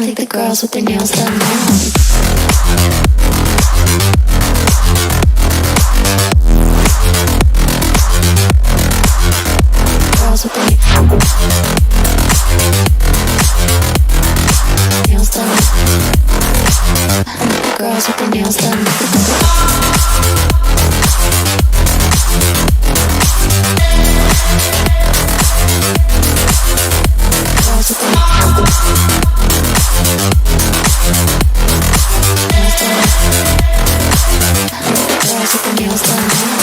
think the girls with their nails done now. Girls with their nails done. I think the girls with their nails done. Girls with their nails done now.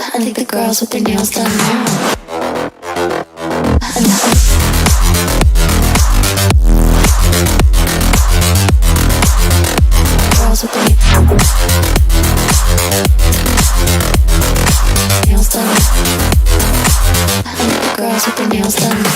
I think the girls with their nails done now. Girls with their nails done. I think the girls with their nails done.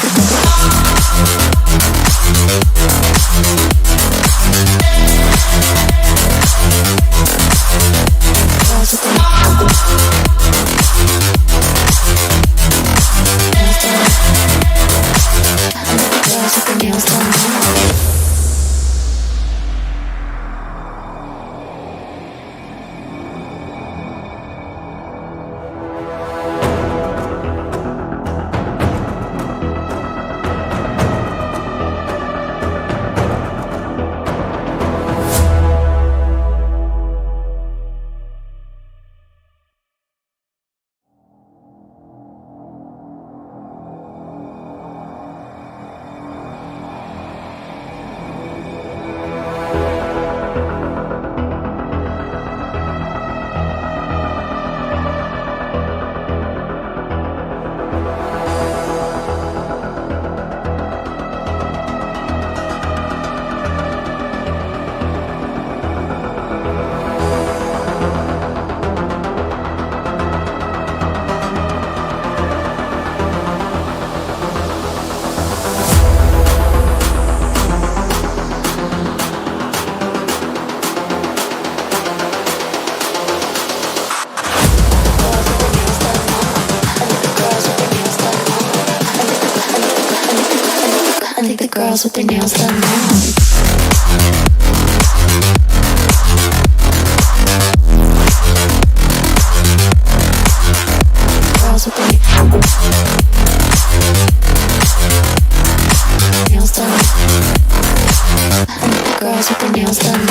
Girls with their nails done now. I think the girls with their nails done now. Girls with their nails done. I think the girls with their nails done. Girls with their nails done.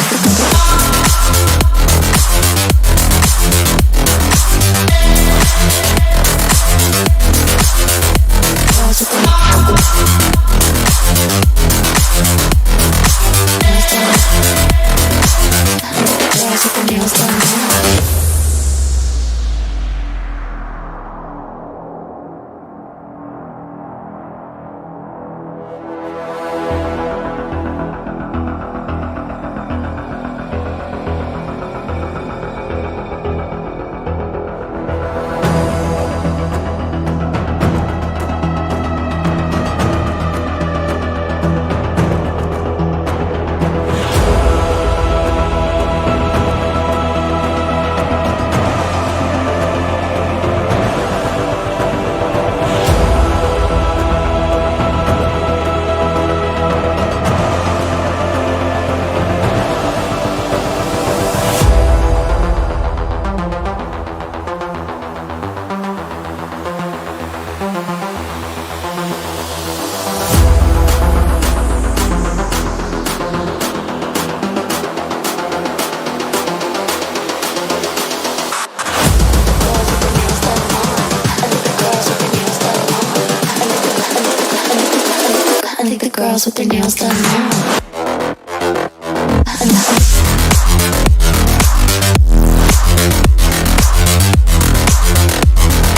girls with their nails done now.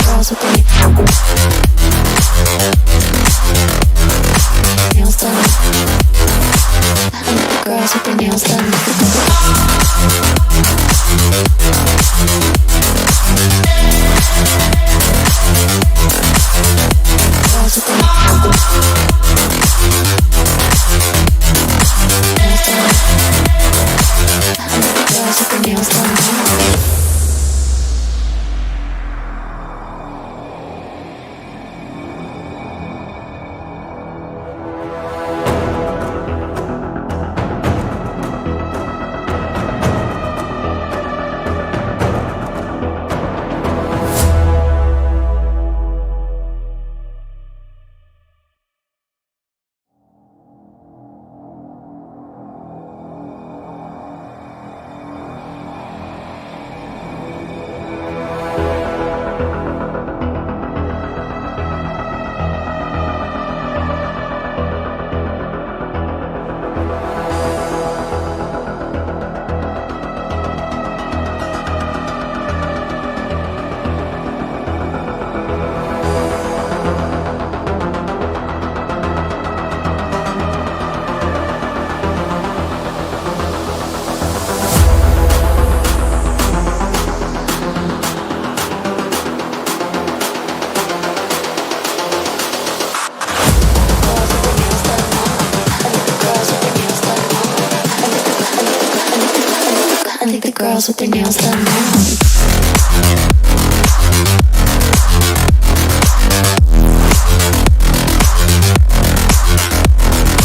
Girls with their nails done. Girls with their nails done. Girls with their nails done. I think the girls with their nails done now.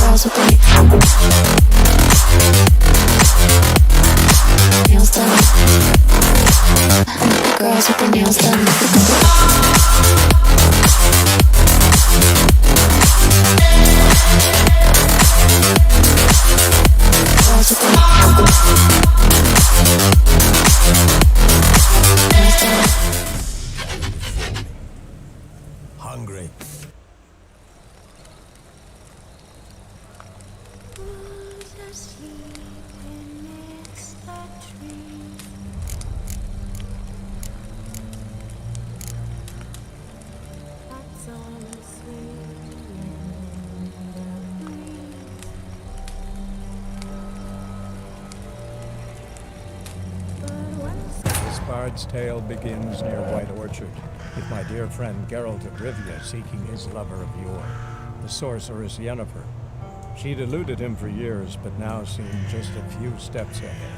Girls with their nails done. Girls with their nails done. Girls with their hungry. This bard's tale begins near White Orchard, with my dear friend Geralt of Rivia seeking his lover of yore, the sorceress Yennefer. She'd eluded him for years, but now seemed just a few steps ahead.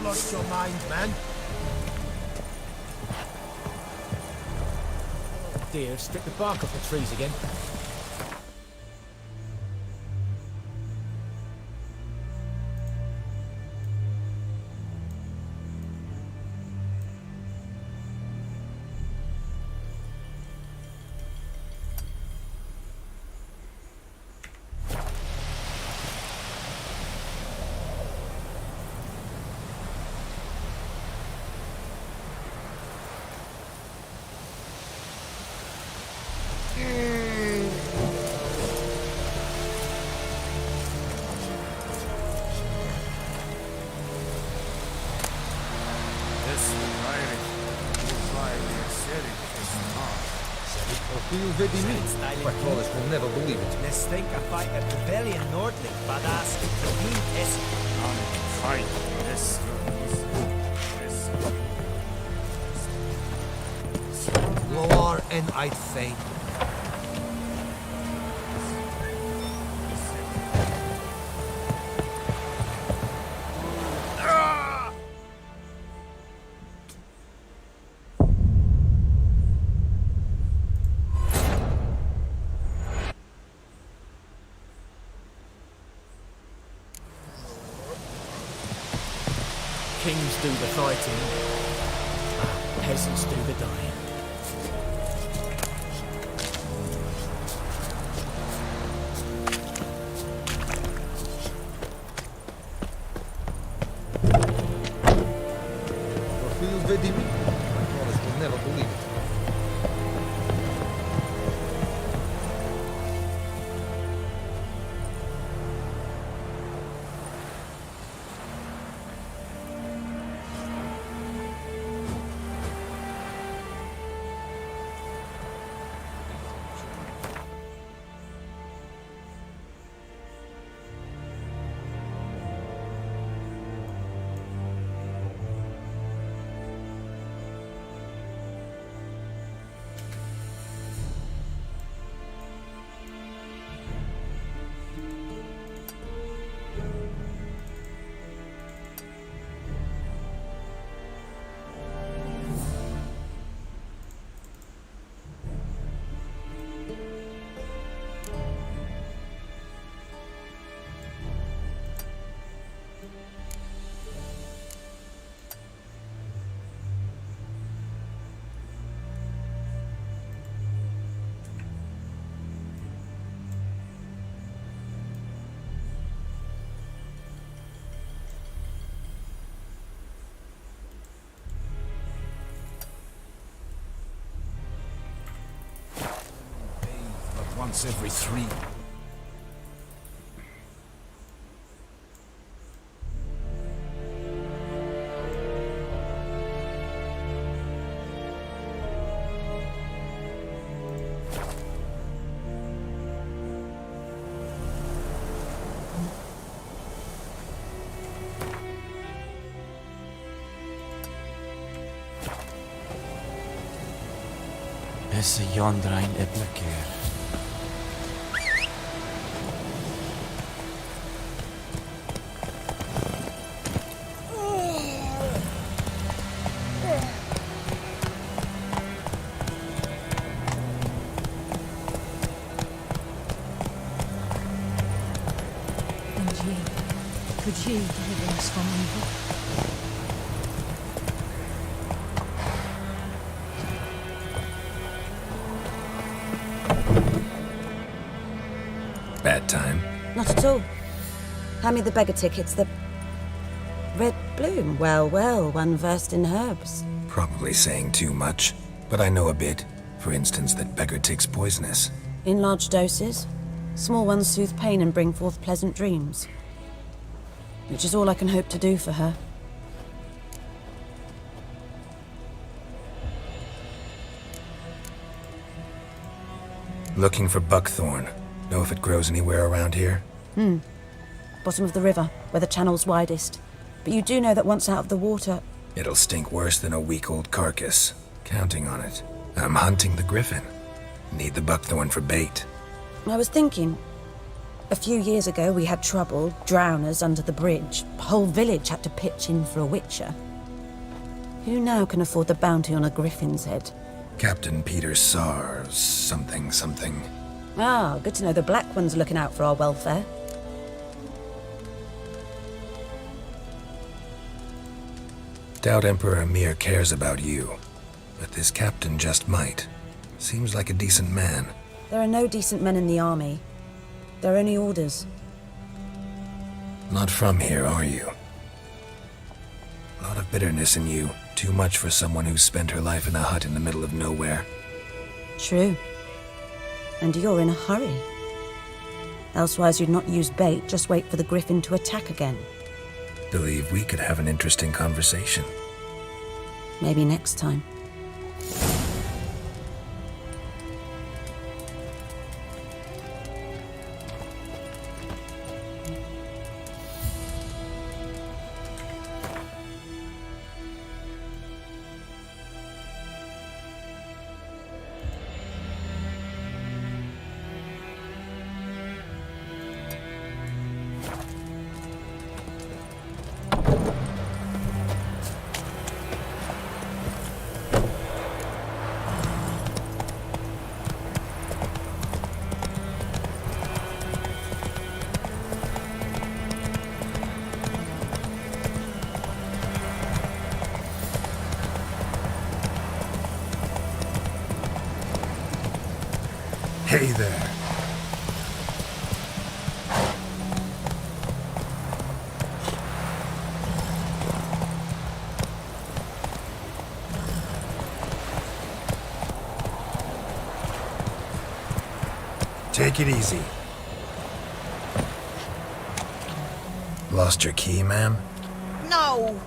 Lost your mind, man. Oh dear, stripped the bark off the trees again. Wallace will never believe it. Let's think a fight at rebellion Nordling, badass, the mean is. Fight. This. Lower and I'd faint. Kings do the fighting, peasants do the dying. Wallace will never believe it. Once every 3. Is yonder ein Iblekeer? Could ye deliver us from evil? Bad time? Not at all. Hand me the beggar tickets, the red bloom. Well, well, one versed in herbs. Probably saying too much, but I know a bit. For instance, that beggar tick's poisonous. In large doses. Small ones soothe pain and bring forth pleasant dreams. Which is all I can hope to do for her. Looking for buckthorn. Know if it grows anywhere around here? Bottom of the river, where the channel's widest. But you do know that once out of the water... It'll stink worse than a week-old carcass. Counting on it. I'm hunting the griffin. Need the buckthorn for bait. I was thinking... A few years ago we had trouble, drowners under the bridge. The whole village had to pitch in for a witcher. Who now can afford the bounty on a griffin's head? Captain Peter Sar, something. Ah, good to know the Black One's looking out for our welfare. Doubt Emperor Emir cares about you. But this captain just might. Seems like a decent man. There are no decent men in the army. They're only orders. Not from here, are you? A lot of bitterness in you. Too much for someone who's spent her life in a hut in the middle of nowhere. True. And you're in a hurry. Elsewise you'd not use bait, just wait for the griffin to attack again. Believe we could have an interesting conversation. Maybe next time. Hey there. Take it easy. Lost your key, ma'am? No,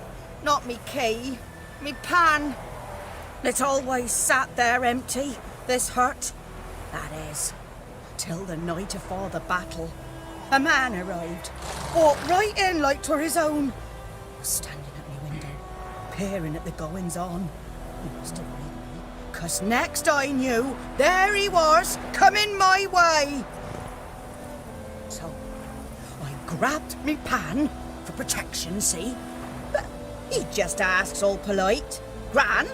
not me key. Me pan. It's always sat there empty, this hut. That is, till the night afore the battle. A man arrived, walked right in like 'twere his own. Was standing at me window, peering at the goings-on. He must have read me, 'cause next I knew, there he was, coming my way. So, I grabbed me pan, for protection, see? But he just asks all polite, Gran,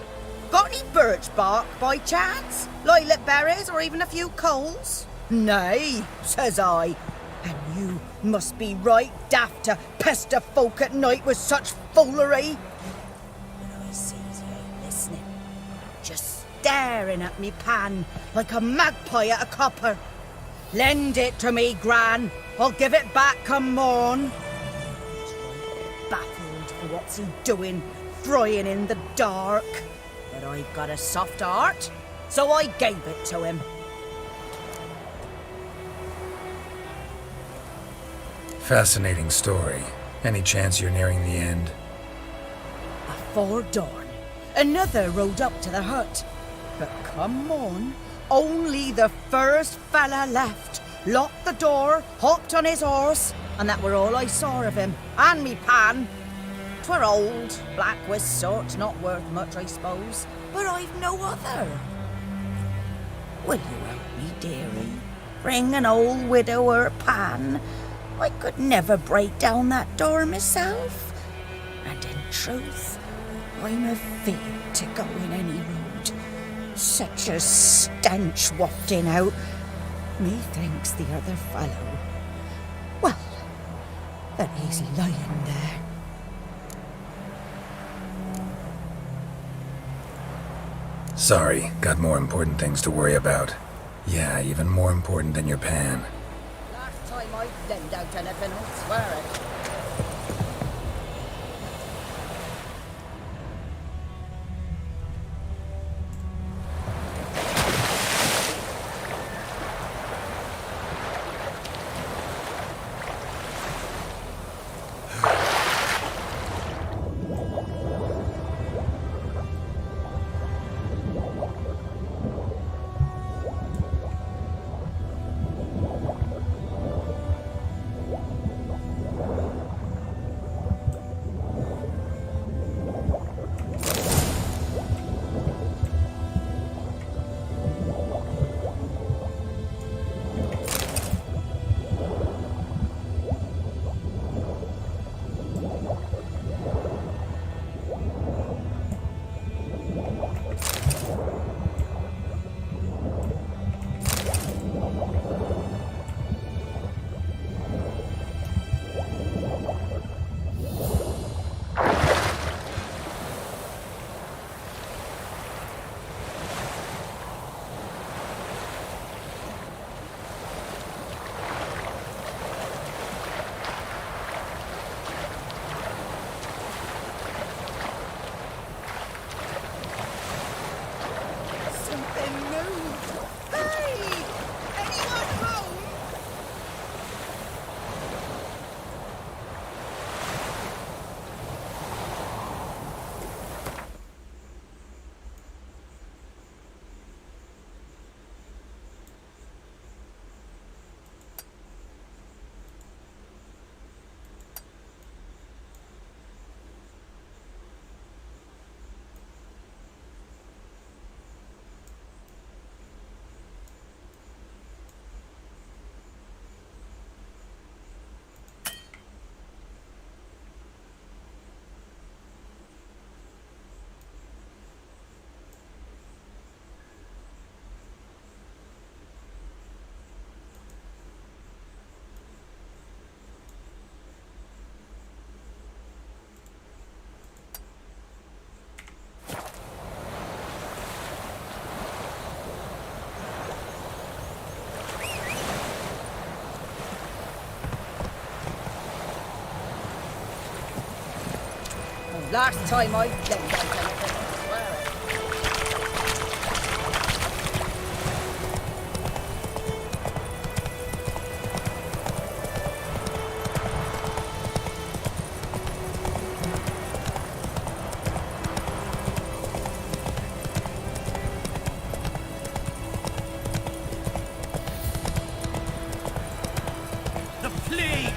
got any birch bark by chance? Lilac berries or even a few coals? Nay, says I. And you must be right daft to pester folk at night with such foolery. But I sees he ain't listening, just staring at me pan like a magpie at a copper. Lend it to me, Gran. I'll give it back come morn. He's right baffled for what's he doing, frying in the dark. But I've got a soft heart, so I gave it to him. Fascinating story. Any chance you're nearing the end? Afore dawn, another rode up to the hut. But come on, only the first fella left. Locked the door, hopped on his horse, and that were all I saw of him. And me pan. 'Twere old, black with sort, not worth much, I suppose. But I've no other. Will you help me, dearie? Bring an old widower pan. I could never break down that door myself. And in truth, I'm afeard to go in any road. Such a stench wafting out. Methinks the other fellow, well, that he's lying there. Sorry, got more important things to worry about. Yeah, even more important than your pan. Last time I lend out anything, I'll swear it. Last time I played out anything, I swear it. The plague!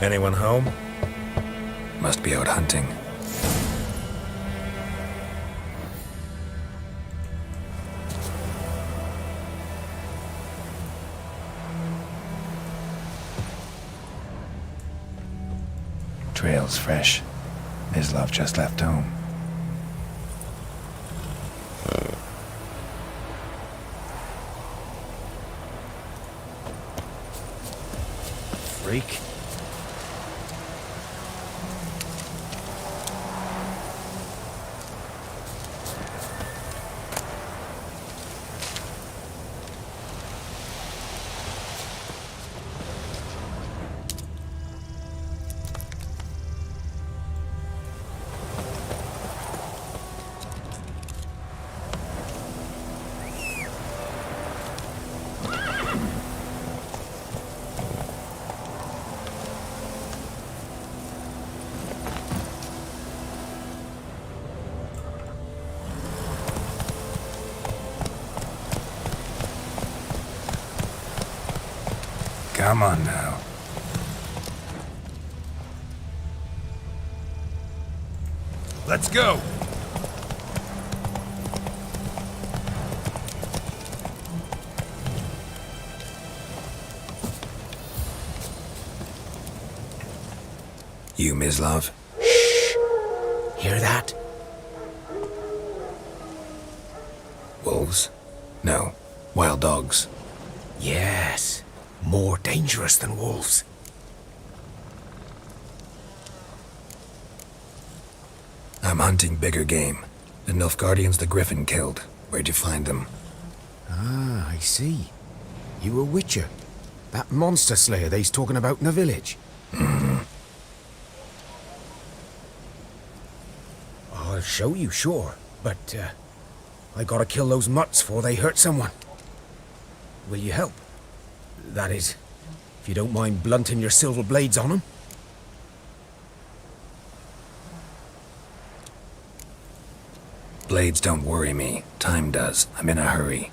Anyone home? Must be out hunting. Trail's fresh. Mislav just left home. Freak. Come on now. Let's go! You, Mislav? Hear that? Wolves? No. Wild dogs. Yes. More dangerous than wolves. I'm hunting bigger game. The Nilfgaardians the Griffin killed. Where'd you find them? Ah, I see. You a witcher. That monster slayer they's talking about in the village. I'll show you, sure. But, I gotta kill those mutts before they hurt someone. Will you help? That is, if you don't mind blunting your silver blades on them. Blades don't worry me. Time does. I'm in a hurry.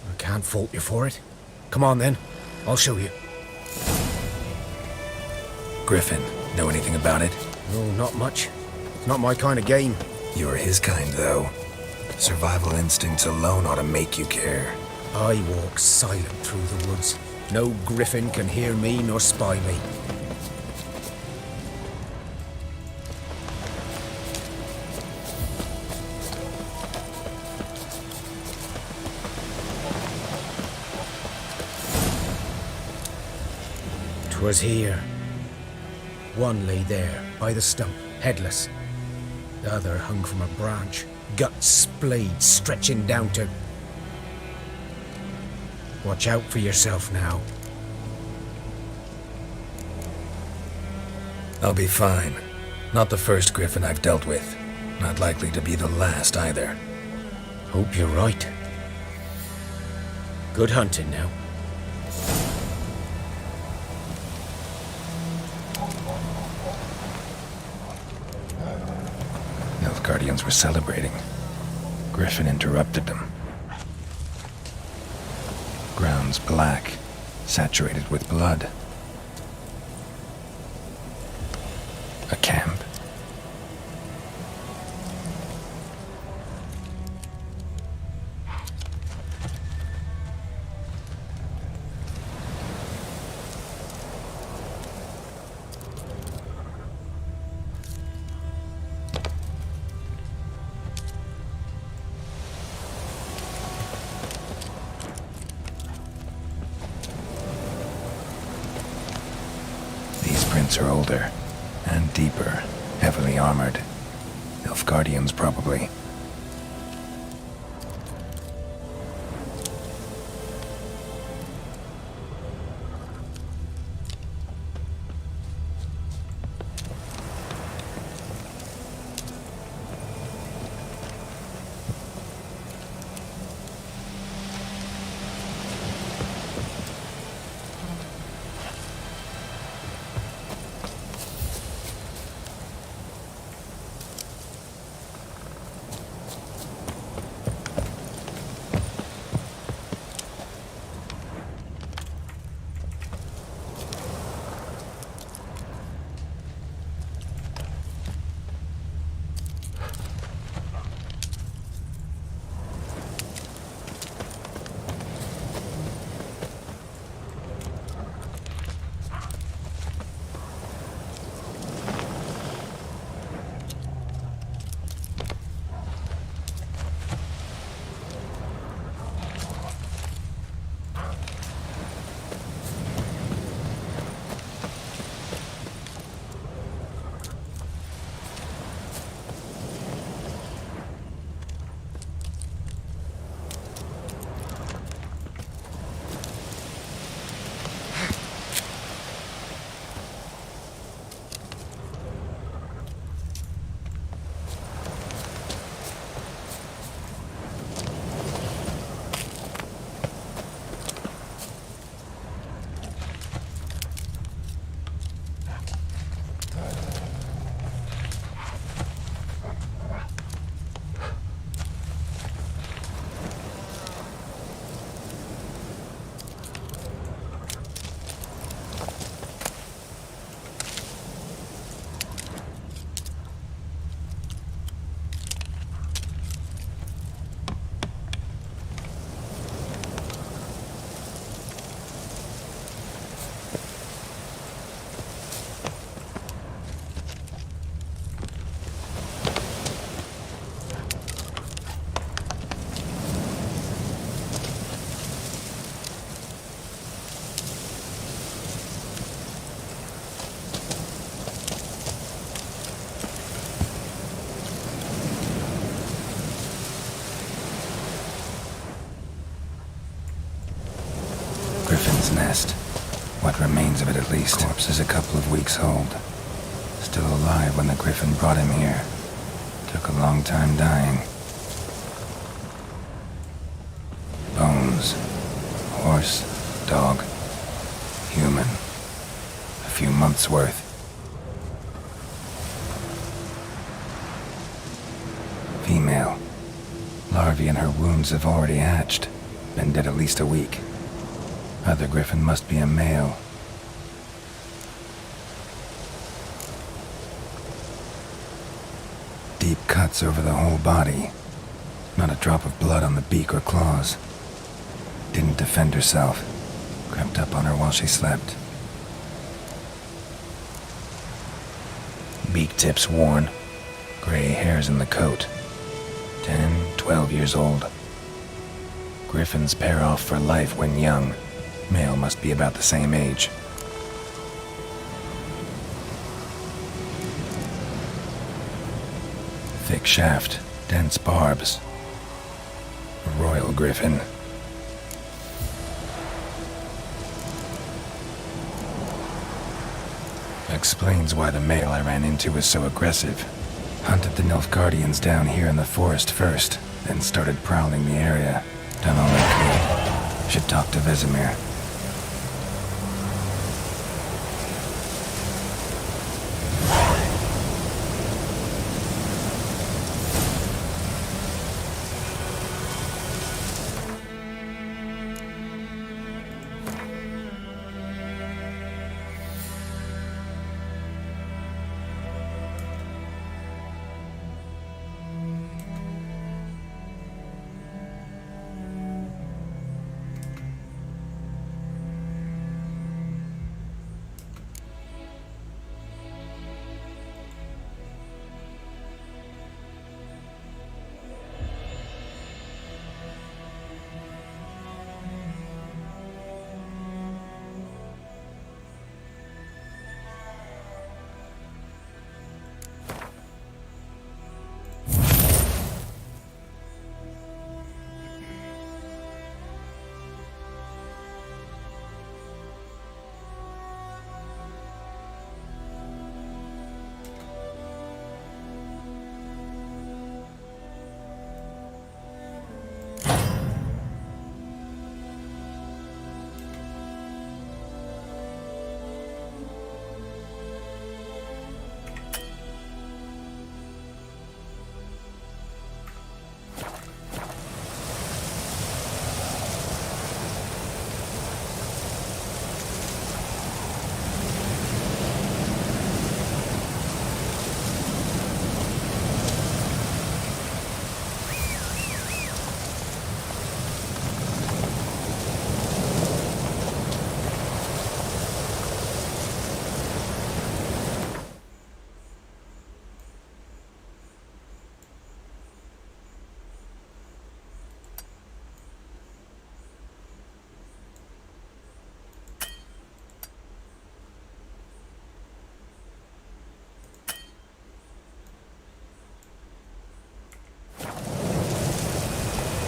I can't fault you for it. Come on then, I'll show you. Griffin, know anything about it? No, not much. It's not my kind of game. You're his kind, though. Survival instincts alone ought to make you care. I walk silent through the woods. No griffin can hear me nor spy me. Was here. One lay there, by the stump, headless. The other hung from a branch, guts splayed, stretching down to... Watch out for yourself now. I'll be fine. Not the first griffin I've dealt with. Not likely to be the last either. Hope you're right. Good hunting now. Guardians were celebrating. Griffin interrupted them. Ground's black, saturated with blood. A camp? Roots are older and deeper, heavily armored. Nilfgaardians, probably. Griffin's nest. What remains of it, at least. Corpse is a couple of weeks old. Still alive when the Griffin brought him here. Took a long time dying. Bones. Horse, dog, human. A few months' worth. Female. Larvae in her wounds have already hatched. Been dead at least a week. Other Griffin must be a male. Deep cuts over the whole body. Not a drop of blood on the beak or claws. Didn't defend herself. Crept up on her while she slept. Beak tips worn. Gray hairs in the coat. 10, 12 years old. Griffins pair off for life when young. Male must be about the same age. Thick shaft, dense barbs. A royal griffin. Explains why the male I ran into was so aggressive. Hunted the Nilfgaardians down here in the forest first, then started prowling the area. Done all I could. Should talk to Vesemir.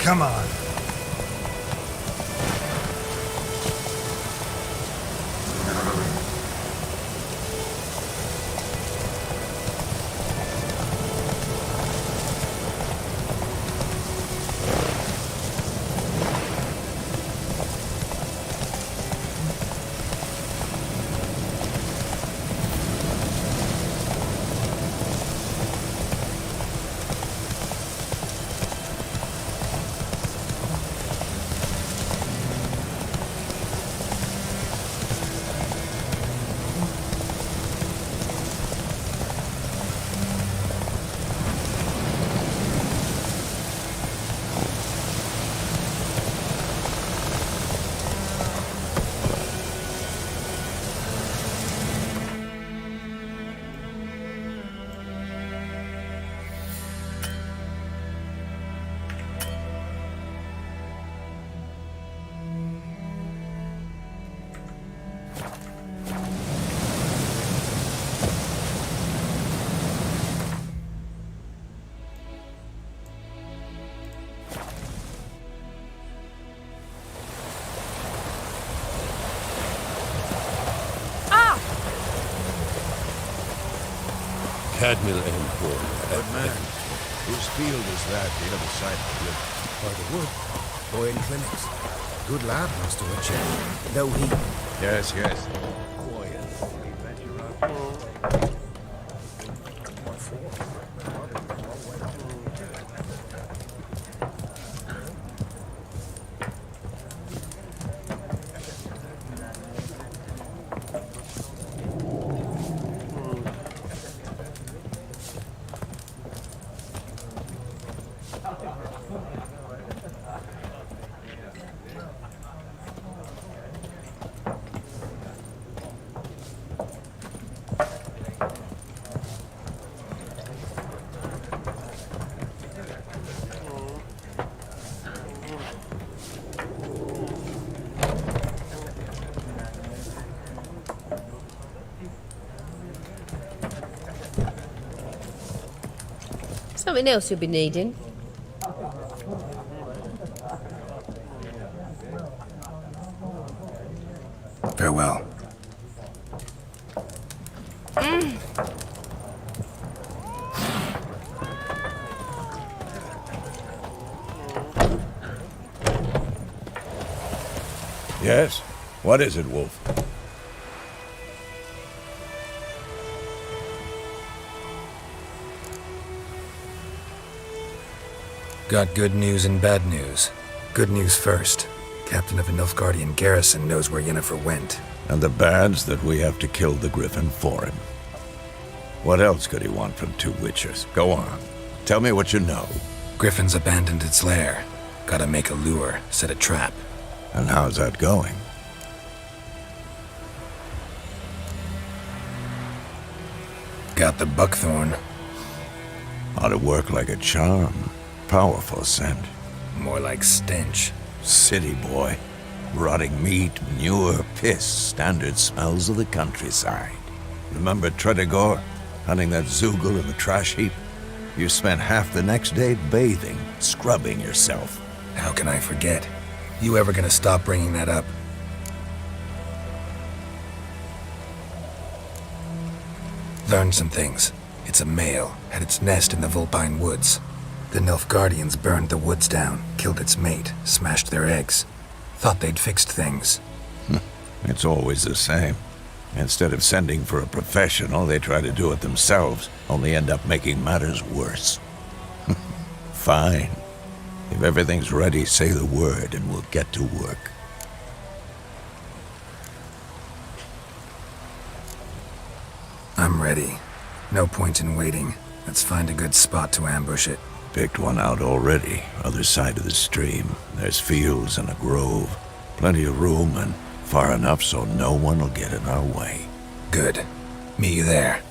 Come on. Cadmill and Horn. Good man. Whose field is that, the other side of the wood? By the wood. Boy in clinics. Good lad, Master Witcher. Though he... Yes, yes. Something else you'll be needing? Farewell. Yes? What is it, Wolf? Got good news and bad news. Good news first. Captain of a Nilfgaardian garrison knows where Yennefer went. And the bad's that we have to kill the Griffin for him. What else could he want from two witches? Go on. Tell me what you know. Griffin's abandoned its lair. Gotta make a lure, set a trap. And how's that going? Got the buckthorn. Ought to work like a charm. Powerful scent. More like stench. City boy. Rotting meat, manure, piss, standard smells of the countryside. Remember Tredegor? Hunting that Zoogle in the trash heap? You spent half the next day bathing, scrubbing yourself. How can I forget? You ever gonna stop bringing that up? Learned some things. It's a male, had its nest in the Vulpine Woods. The Nilfgaardians burned the woods down, killed its mate, smashed their eggs. Thought they'd fixed things. It's always the same. Instead of sending for a professional, they try to do it themselves, only end up making matters worse. Fine. If everything's ready, say the word and we'll get to work. I'm ready. No point in waiting. Let's find a good spot to ambush it. Picked one out already, other side of the stream. There's fields and a grove. Plenty of room and far enough so no one will get in our way. Good. Meet you there.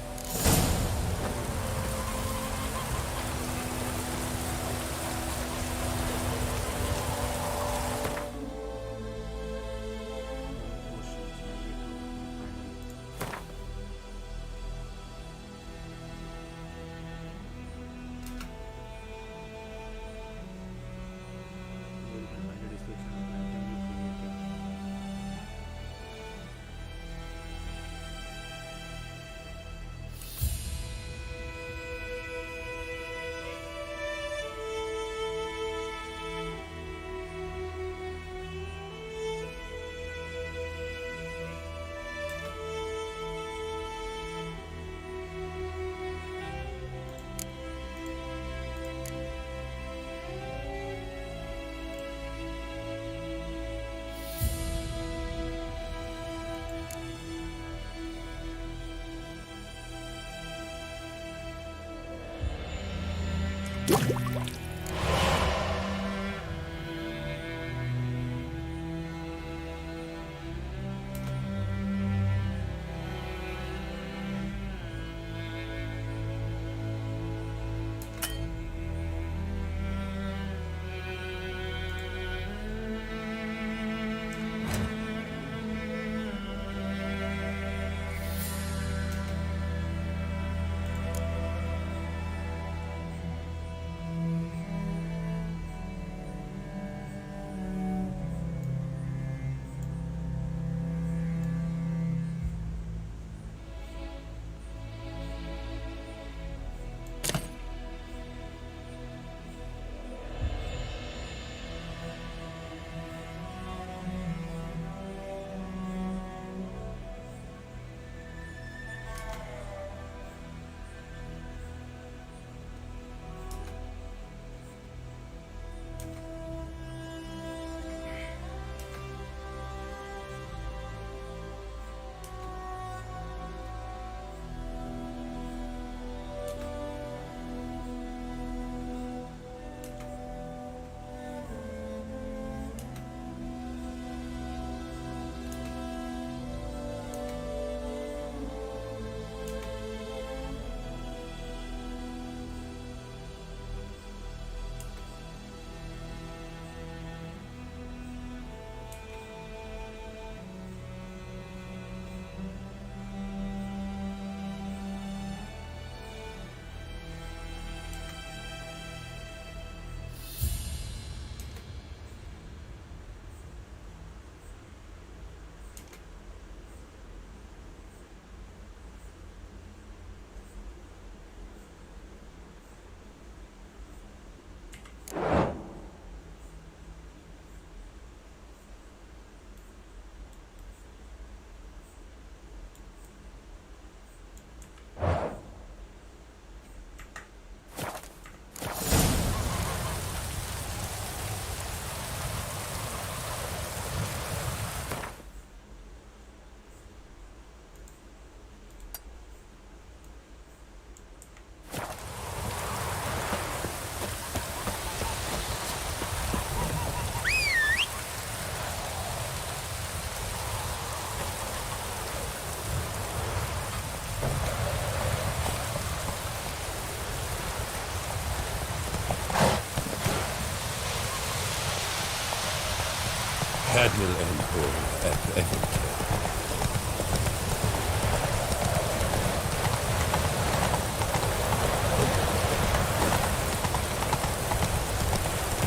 Cadmil and Hor at Everton.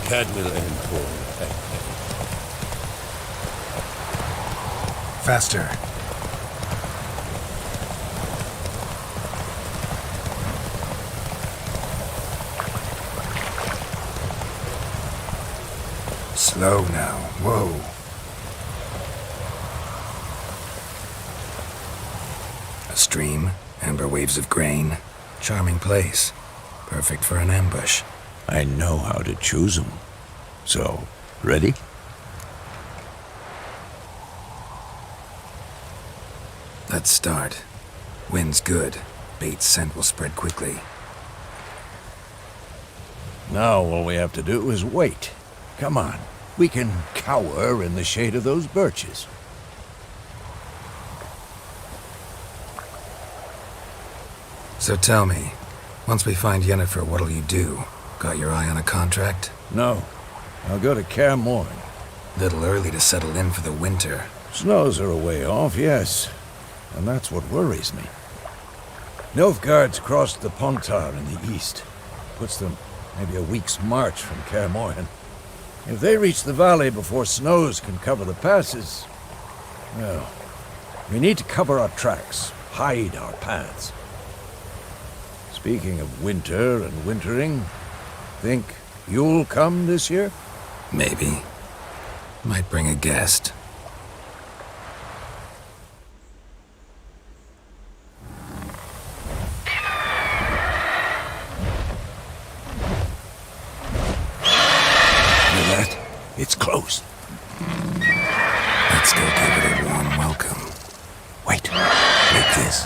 Cadmil and Hor at Everton. Faster. Slow now. Whoa. A stream, amber waves of grain. Charming place. Perfect for an ambush. I know how to choose them. So, ready? Let's start. Wind's good. Bait's scent will spread quickly. Now all we have to do is wait. Come on. We can cower in the shade of those birches. So tell me, once we find Yennefer, what'll you do? Got your eye on a contract? No. I'll go to Kaer Morhen. Little early to settle in for the winter. Snows are a way off, yes. And that's what worries me. Nilfgaard's crossed the Pontar in the east. Puts them maybe a week's march from Kaer Morhen. If they reach the valley before snows can cover the passes, well, we need to cover our tracks, hide our paths. Speaking of winter and wintering, think you'll come this year? Maybe. Might bring a guest. It's close. Let's go give it a warm welcome. Wait, take this.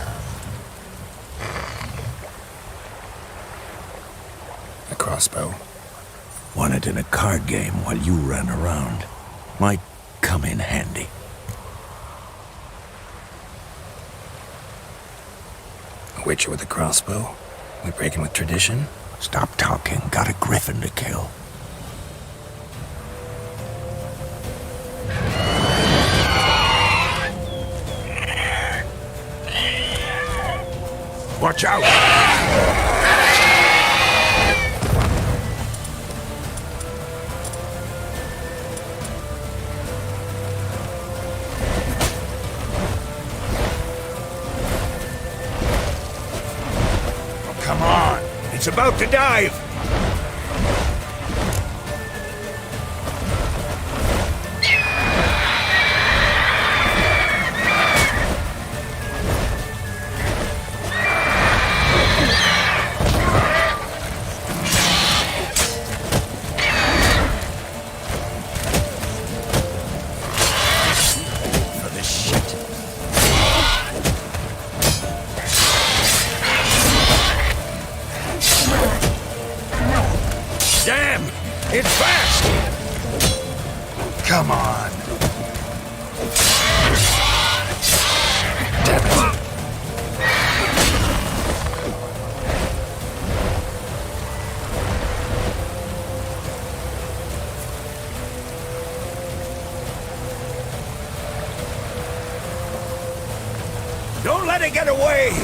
Across crossbow. Won it in a card game while you ran around. Might come in handy. A witcher with a crossbow? We breaking with tradition? Stop talking. Got a griffin to kill. Watch out! Come on! It's about to dive! Damn! It's fast! Come on! Damn it! Don't let it get away!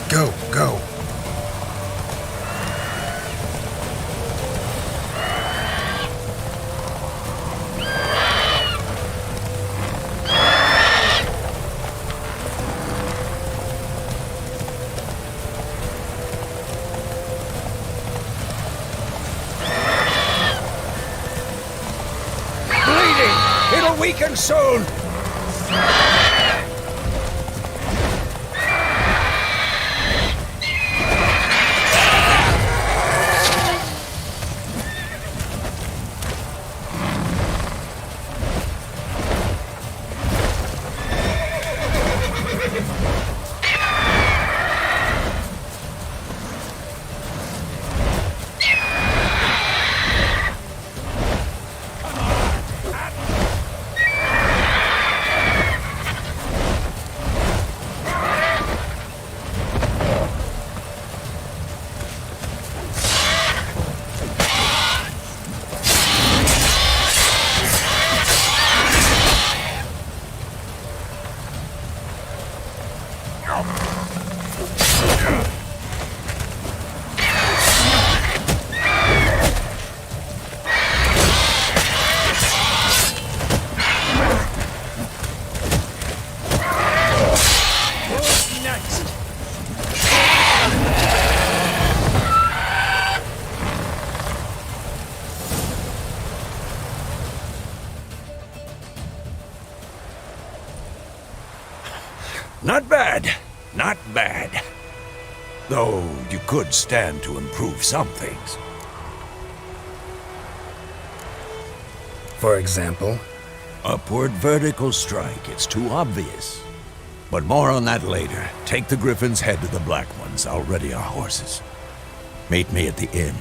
Go, go. Bleeding! It'll weaken soon! Not bad. Not bad. Though you could stand to improve some things. For example? Upward vertical strike. It's too obvious. But more on that later. Take the Griffin's head to the Black Ones. I'll ready our horses. Meet me at the inn.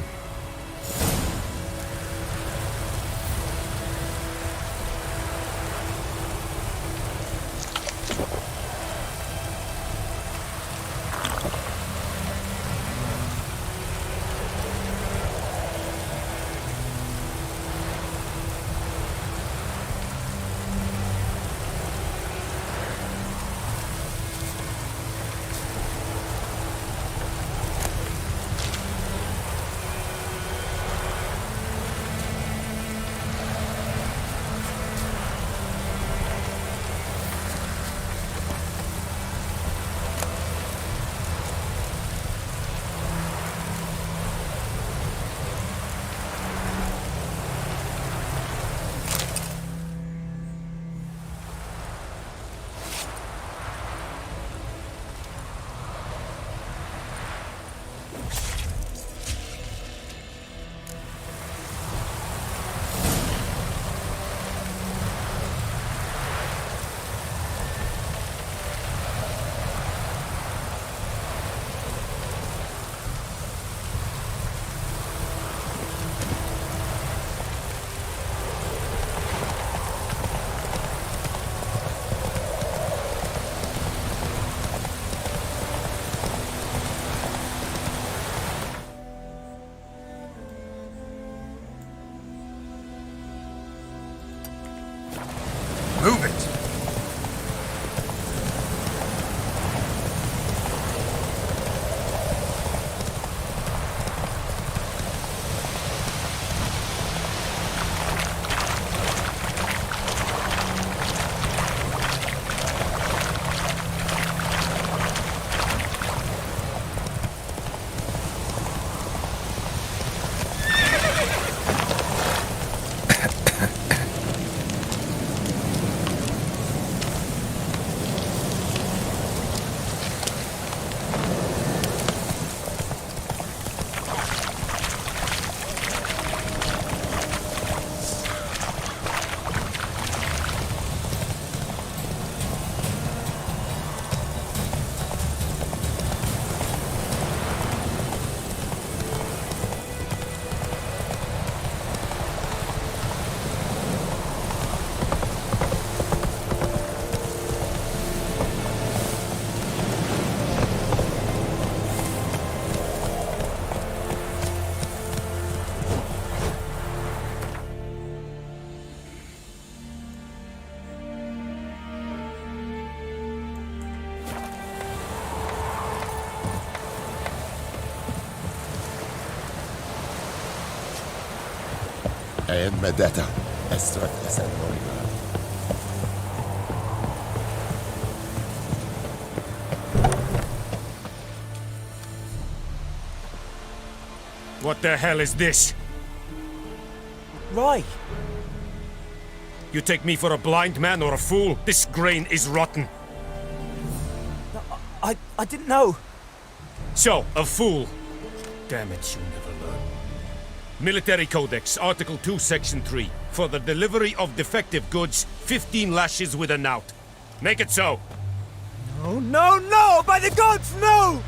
En medeta estret esenoriga. What the hell is this? Rye! You take me for a blind man or a fool? This grain is rotten. I didn't know. So, a fool. Damn it, you never learn. Military Codex, Article 2, Section 3. For the delivery of defective goods, 15 lashes with a knout. Make it so. No, no, no! By the gods, no!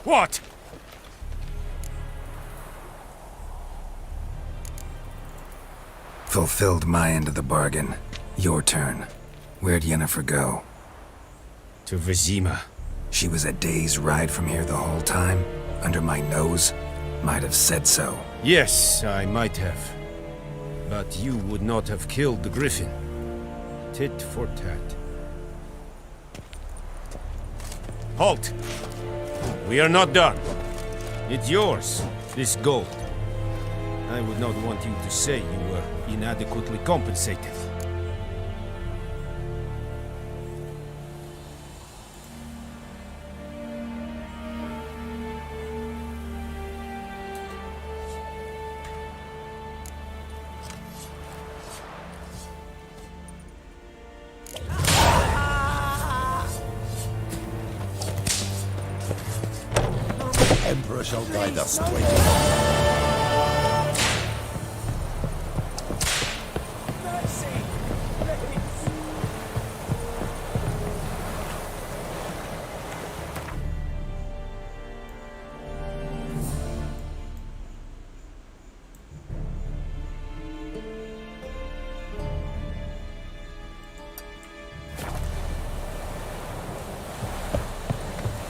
What? Fulfilled my end of the bargain. Your turn. Where'd Yennefer go? To Vizima. She was a day's ride from here the whole time? Under my nose? Might have said so. Yes, I might have. But you would not have killed the griffin. Tit for tat. Halt! We are not done. It's yours, this gold. I would not want you to say you were inadequately compensated. Emperor shall guide us to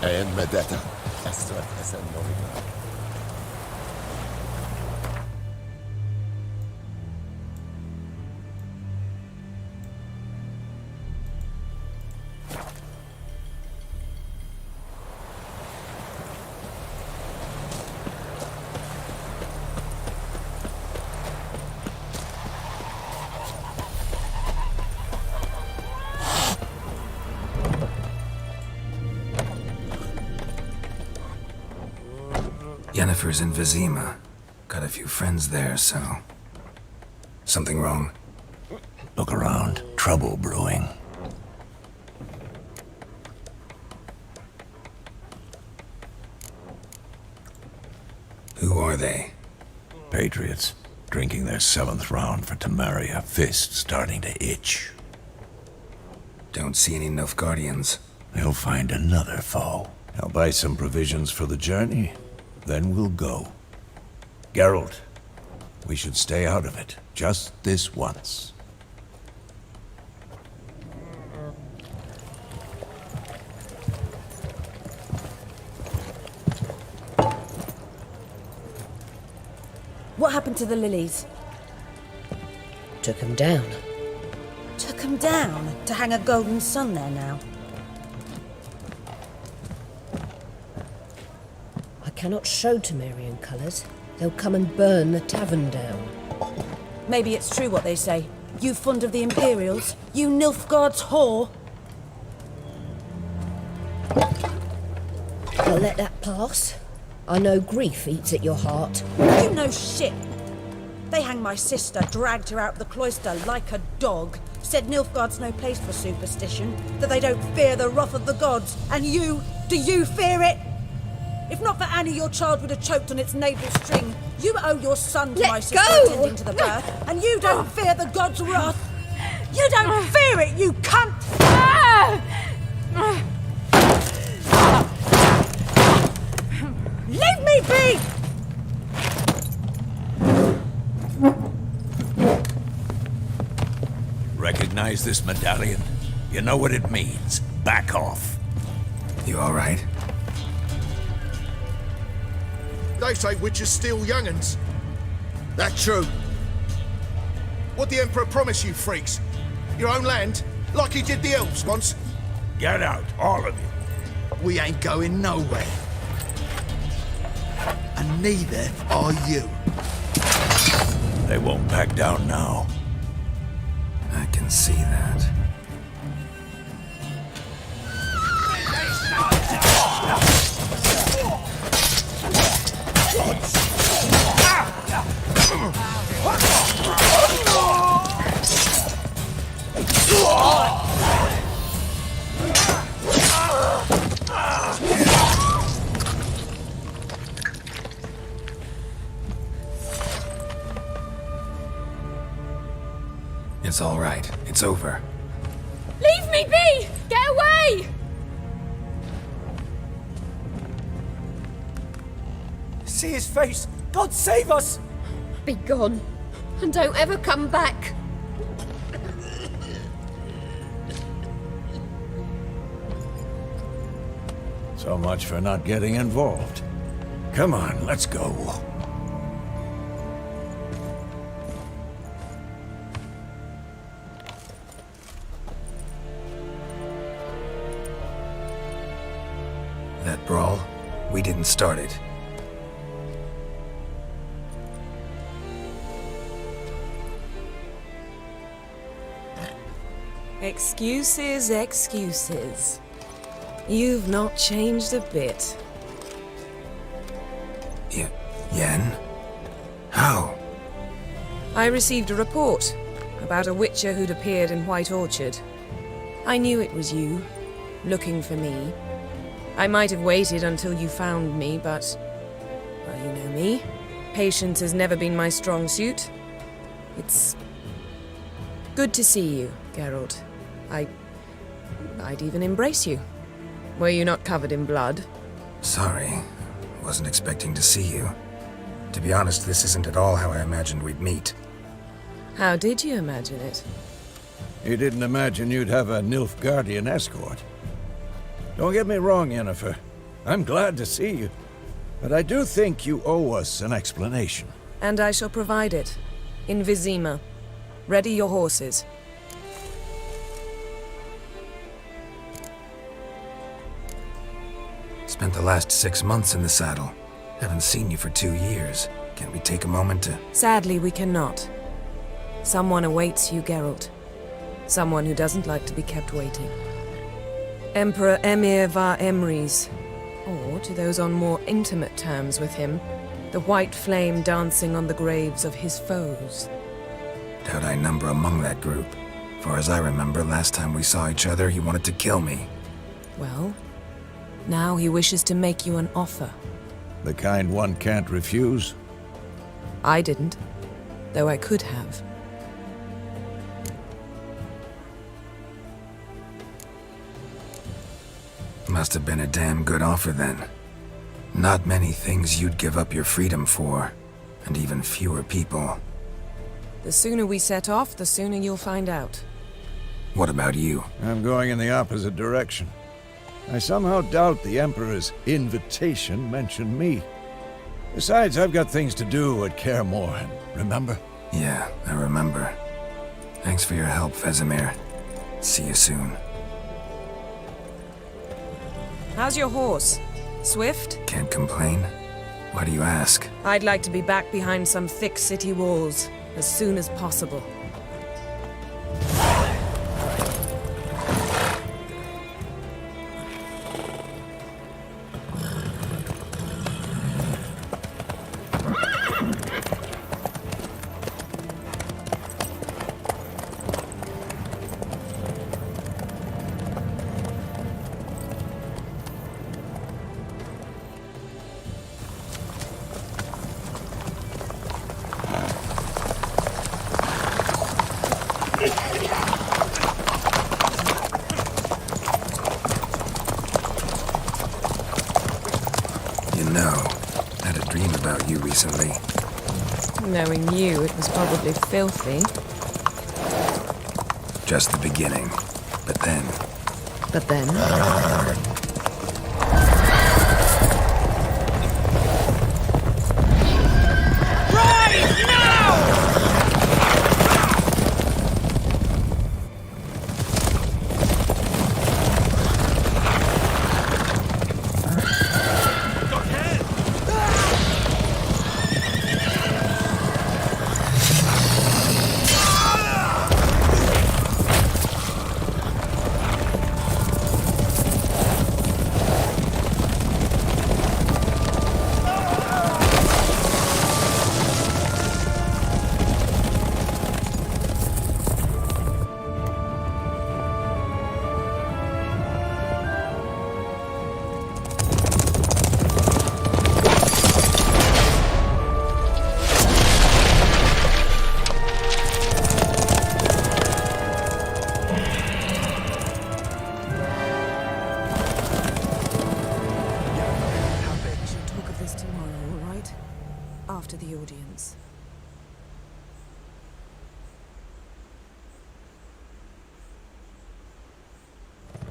En medeta estret esenoriga. Yennefer's in Vizima. Got a few friends there, so... Something wrong? Look around. Trouble brewing. Who are they? Patriots. Drinking their 7th round for Temeria. Fist starting to itch. Don't see any Nilfgaardians. They'll find another foe. I'll buy some provisions for the journey. Then we'll go. Geralt, we should stay out of it. Just this once. What happened to the lilies? Took him down. Took 'em down to hang a golden sun there now. I cannot show Temerian colours. They'll come and burn the tavern down. Maybe it's true what they say. You fond of the Imperials? You Nilfgaard's whore? I'll let that pass. I know grief eats at your heart. You know shit. They hanged my sister, dragged her out the cloister like a dog. Said Nilfgaard's no place for superstition, that they don't fear the wrath of the gods. And you, do you fear it? If not for Annie, your child would have choked on its navel string. You owe your son to my sister attending to the birth, and you don't fear the gods' wrath. You don't fear it, you cunt! Leave me be! Recognize this medallion? You know what it means. Back off. You all right? They say witches steal young'uns. That true. What the Emperor promised you freaks? Your own land? Like he did the elves once? Get out, all of you. We ain't going nowhere. And neither are you. They won't back down now. I can see that. It's all right. It's over. Leave me be! Get away! See his face! God save us! Be gone. And don't ever come back. So much for not getting involved. Come on, let's go. That brawl, we didn't start it. Excuses, excuses. You've not changed a bit. Yen? How? I received a report about a witcher who'd appeared in White Orchard. I knew it was you, looking for me. I might have waited until you found me, but... well, you know me. Patience has never been my strong suit. It's... good to see you, Geralt. I'd even embrace you. Were you not covered in blood? Sorry. Wasn't expecting to see you. To be honest, this isn't at all how I imagined we'd meet. How did you imagine it? You didn't imagine you'd have a Nilfgaardian escort. Don't get me wrong, Yennefer. I'm glad to see you. But I do think you owe us an explanation. And I shall provide it. In Vizima. Ready your horses. Spent the last 6 months in the saddle. Haven't seen you for 2 years. Can't we take a moment to... Sadly, we cannot. Someone awaits you, Geralt. Someone who doesn't like to be kept waiting. Emperor Emir var Emrys. Or, to those on more intimate terms with him, the white flame dancing on the graves of his foes. Doubt I number among that group. Far as I remember, last time we saw each other, he wanted to kill me. Well, now he wishes to make you an offer. The kind one can't refuse? I didn't, though I could have. Must have been a damn good offer then. Not many things you'd give up your freedom for, and even fewer people. The sooner we set off, the sooner you'll find out. What about you? I'm going in the opposite direction. I somehow doubt the Emperor's invitation mentioned me. Besides, I've got things to do at Kaer Morhen, remember? Yeah, I remember. Thanks for your help, Vesemir. See you soon. How's your horse? Swift? Can't complain. Why do you ask? I'd like to be back behind some thick city walls as soon as possible. Recently. Knowing you, it was probably filthy. Just the beginning. But then... But then? Right now!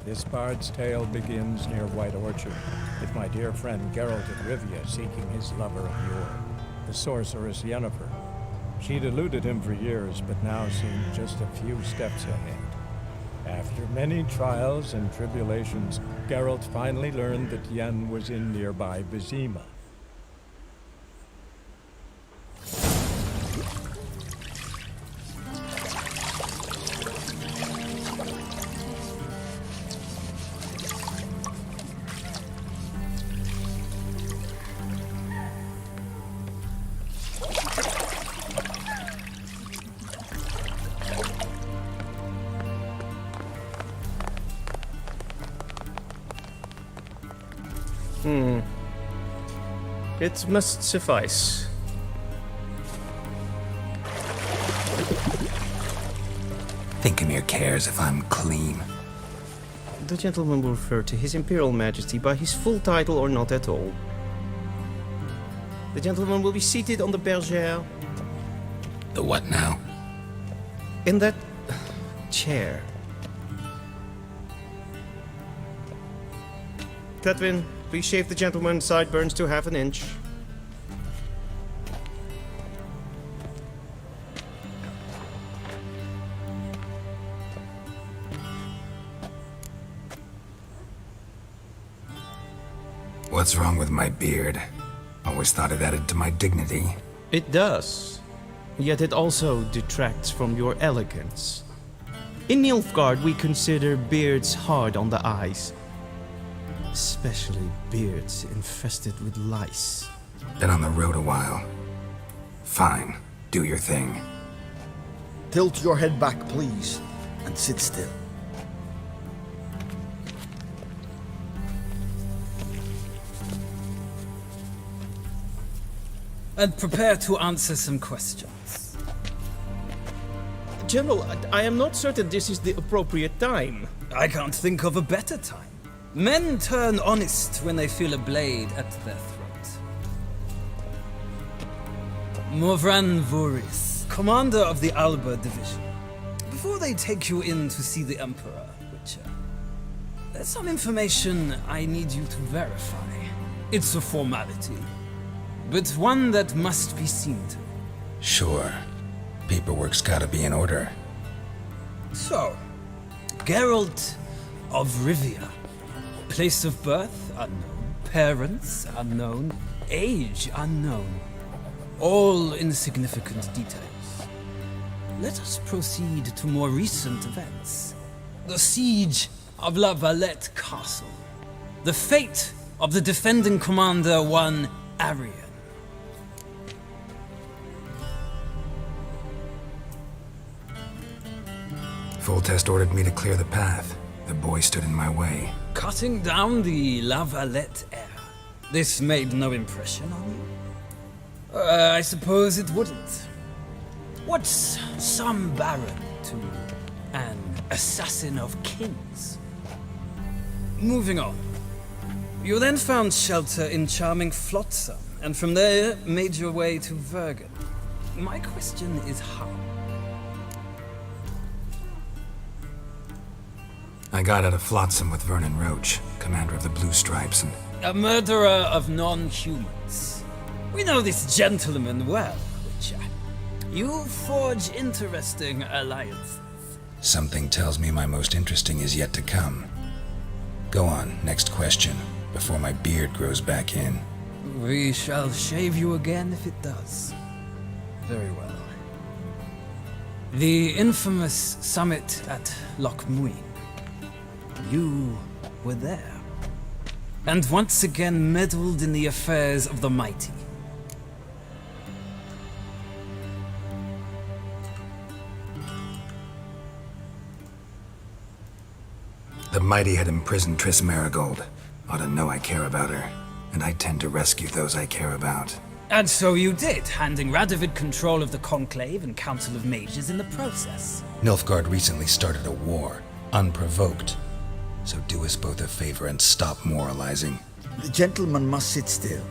This bard's tale begins near White Orchard, with my dear friend Geralt of Rivia seeking his lover of yore, the sorceress Yennefer. She'd eluded him for years, but now seemed just a few steps ahead. After many trials and tribulations, Geralt finally learned that Yen was in nearby Vizima. It must suffice. Thinking cares if I'm clean. The gentleman will refer to His Imperial Majesty by his full title or not at all. The gentleman will be seated on the bergère. The what now? In that chair. Cletwin, please shave the gentleman's sideburns to half an inch. What's wrong with my beard? Always thought it added to my dignity. It does. Yet it also detracts from your elegance. In Nilfgaard, we consider beards hard on the eyes. Especially beards infested with lice. Been on the road a while. Fine, do your thing. Tilt your head back, please, and sit still. And prepare to answer some questions. General, I am not certain this is the appropriate time. I can't think of a better time. Men turn honest when they feel a blade at their throat. Morvran Voris, commander of the Alba Division. Before they take you in to see the Emperor, Witcher, there's some information I need you to verify. It's a formality, but one that must be seen to. Sure. Paperwork's gotta be in order. So, Geralt of Rivia. Place of birth unknown, parents unknown, age unknown. All insignificant details. Let us proceed to more recent events. The siege of La Valette Castle. The fate of the defending commander, one Arian. Foltest ordered me to clear the path. The boy stood in my way. Cutting down the La Valette heir. This made no impression on you? I suppose it wouldn't. What's some baron to an assassin of kings? Moving on. You then found shelter in charming Flotsam, and from there made your way to Vergen. My question is how? I got out of Flotsam with Vernon Roach, commander of the Blue Stripes, and... A murderer of non-humans. We know this gentleman well, Witcher. You forge interesting alliances. Something tells me my most interesting is yet to come. Go on, next question, before my beard grows back in. We shall shave you again if it does. Very well. The infamous summit at Loch Muin. You were there, and once again meddled in the affairs of the mighty. The mighty had imprisoned Triss Marigold. Ought to know I care about her, and I tend to rescue those I care about. And so you did, handing Radovid control of the Conclave and Council of Mages in the process. Nilfgaard recently started a war, unprovoked. So do us both a favor and stop moralizing. The gentleman must sit still.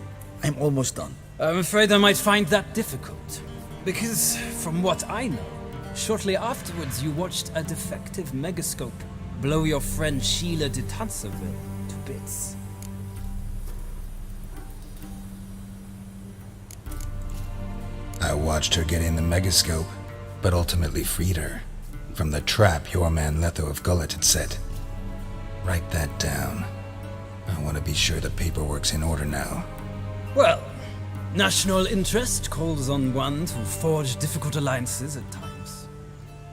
I'm almost done. I'm afraid I might find that difficult. Because, from what I know, shortly afterwards you watched a defective megascope blow your friend Sheila de Tanserville to bits. I watched her get in the megascope, but ultimately freed her from the trap your man Letho of Gullet had set. Write that down. I want to be sure the paperwork's in order now. Well, national interest calls on one to forge difficult alliances at times.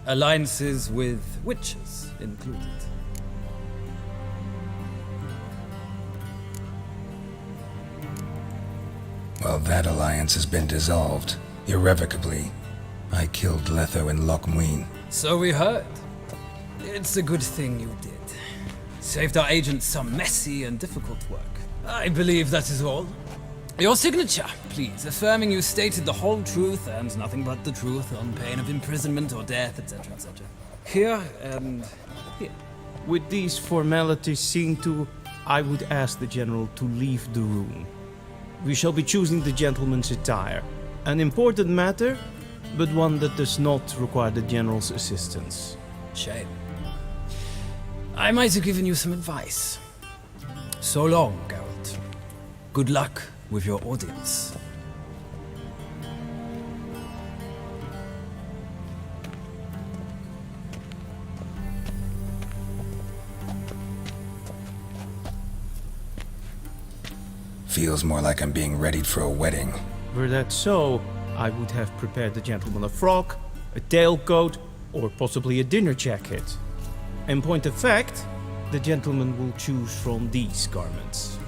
Alliances with witches included. Well, that alliance has been dissolved, irrevocably. I killed Letho in Loch Muin. So we heard. It's a good thing you did. Saved our agents some messy and difficult work. I believe that is all. Your signature, please, affirming you stated the whole truth and nothing but the truth on pain of imprisonment or death, etc., etc. Here and here. With these formalities seen to, I would ask the General to leave the room. We shall be choosing the gentleman's attire. An important matter, but one that does not require the General's assistance. Shame. I might have given you some advice. So long, Geralt. Good luck with your audience. Feels more like I'm being readied for a wedding. Were that so, I would have prepared the gentleman a frock, a tailcoat, or possibly a dinner jacket. In point of fact, the gentleman will choose from these garments.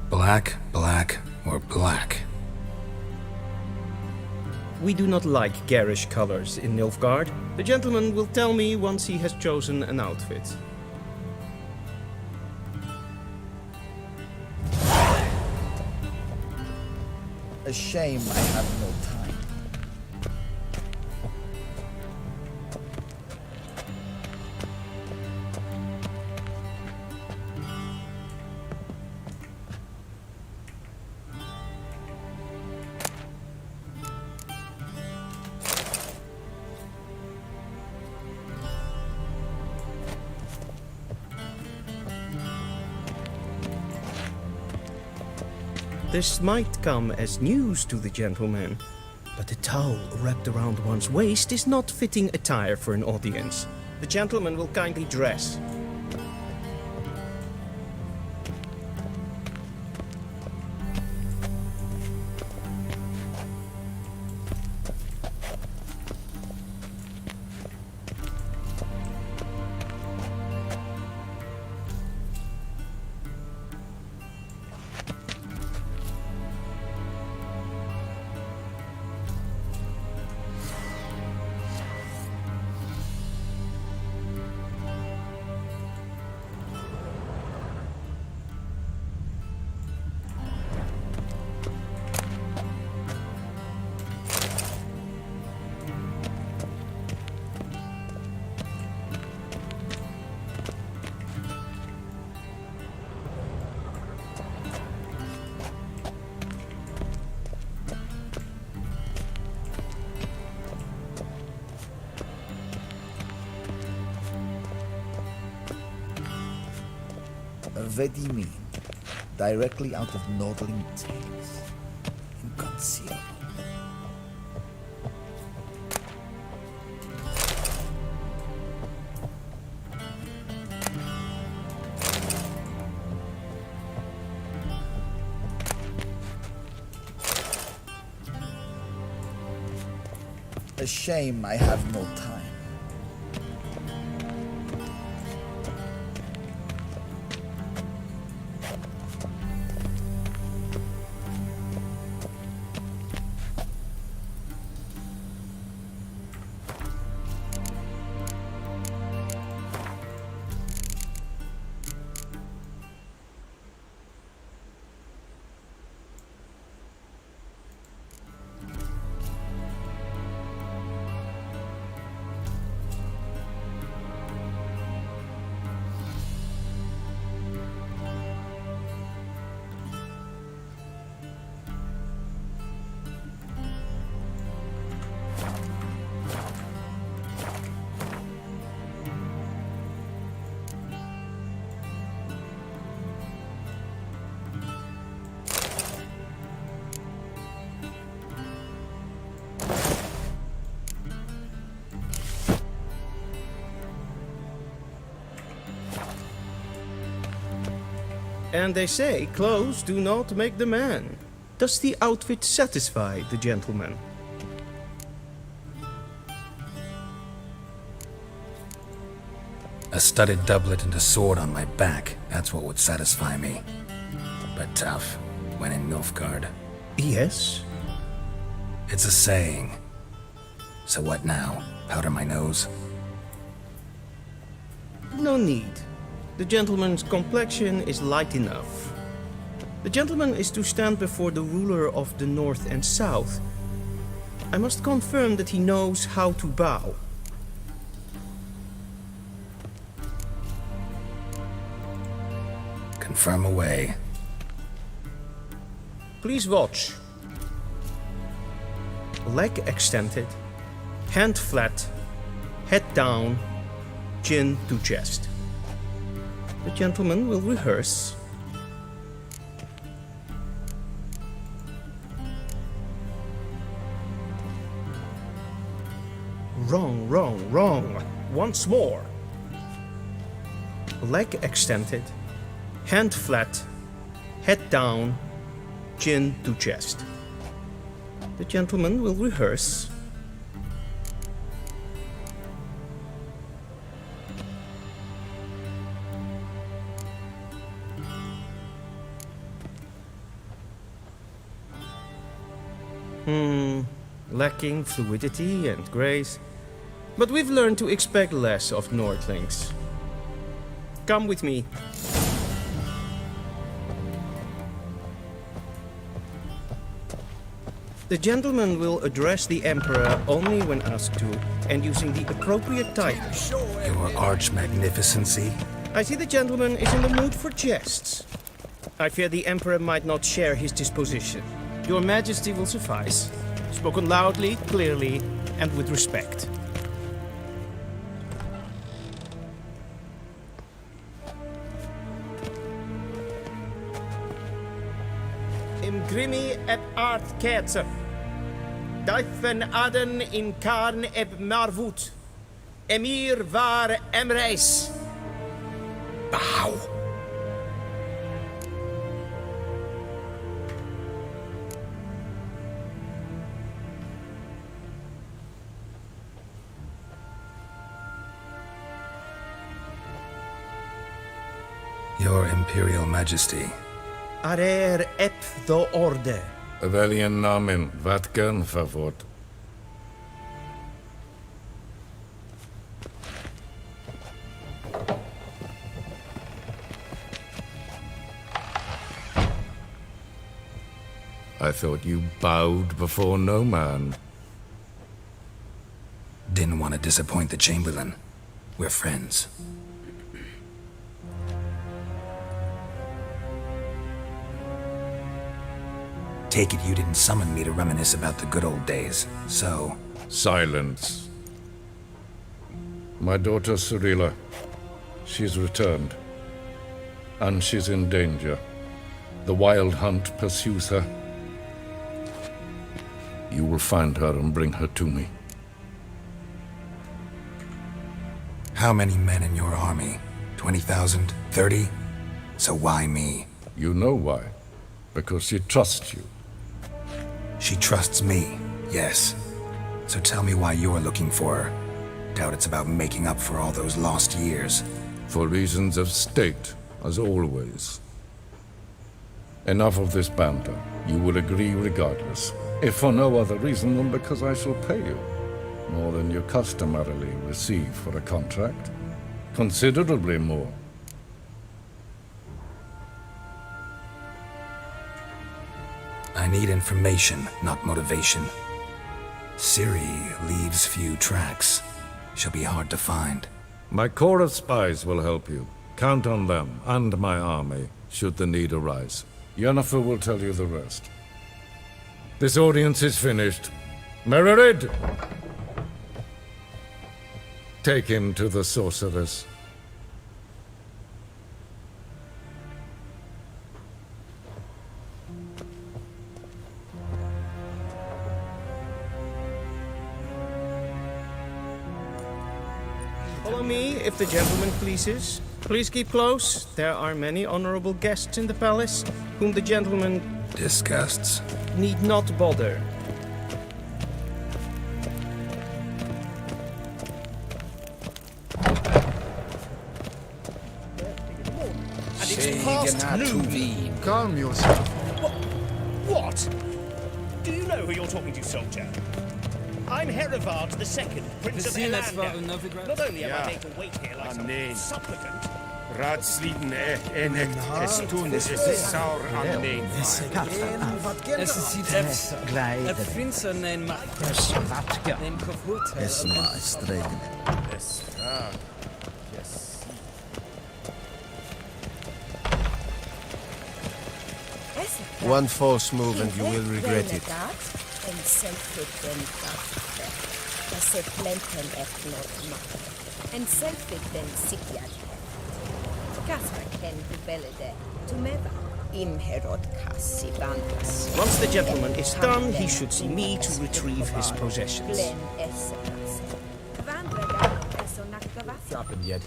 Black, black, or black? We do not like garish colors in Nilfgaard. The gentleman will tell me once he has chosen an outfit. A shame I have no time. This might come as news to the gentleman, but a towel wrapped around one's waist is not fitting attire for an audience. The gentleman will kindly dress. Vedimi, directly out of Nordling Tales. Inconceivable. A shame I have no time. And they say clothes do not make the man. Does the outfit satisfy the gentleman? A studded doublet and a sword on my back, that's what would satisfy me. But tough, when in Nilfgaard. Yes? It's a saying. So what now? Powder my nose? No need. The gentleman's complexion is light enough. The gentleman is to stand before the ruler of the North and South. I must confirm that he knows how to bow. Confirm away. Please watch. Leg extended, hand flat, head down, chin to chest. The gentleman will rehearse. Wrong, wrong, wrong. Once more. Leg extended, hand flat, head down, chin to chest. The gentleman will rehearse. Lacking fluidity and grace. But we've learned to expect less of Nordlings. Come with me. The gentleman will address the Emperor only when asked to, and using the appropriate title. Your arch-magnificency? I see the gentleman is in the mood for jests. I fear the Emperor might not share his disposition. Your Majesty will suffice. Spoken loudly, clearly, and with respect. Imgrimi et art ketzer. Dijfen aden in karn eb marvut. Emir var emreis. Bow. Your Imperial Majesty. Arer ep the orde. Weljen namen, wat kan favort? I thought you bowed before no man. Didn't want to disappoint the Chamberlain. We're friends. Take it you didn't summon me to reminisce about the good old days, so... Silence. My daughter Cyrilla, she's returned. And she's in danger. The Wild Hunt pursues her. You will find her and bring her to me. How many men in your army? 20,000? 30? So why me? You know why. Because she trusts you. She trusts me, yes. So tell me why you're looking for her. Doubt it's about making up for all those lost years. For reasons of state, as always. Enough of this banter. You will agree regardless. If for no other reason than because I shall pay you. More than you customarily receive for a contract. Considerably more. I need information, not motivation. Ciri leaves few tracks. She'll be hard to find. My corps of spies will help you. Count on them, and my army, should the need arise. Yennefer will tell you the rest. This audience is finished. Mererid! Take him to the sorceress. Follow me, if the gentleman pleases. Please keep close. There are many honorable guests in the palace, whom the gentleman Disgusts. need not bother. And it's past noon. Calm yourself. What? Do you know who you're talking to, soldier? I'm Herivard II, Prince of Elander. Not only am I made to wait here like some supplicant. Raadsleden en het gestoen is saur aan neem. Es sieht er finster nein macht. Nein kaputt. Es ist regen. One false move and you will regret it. Once the gentleman is done, he should see me to retrieve his possessions. Sharpened yet?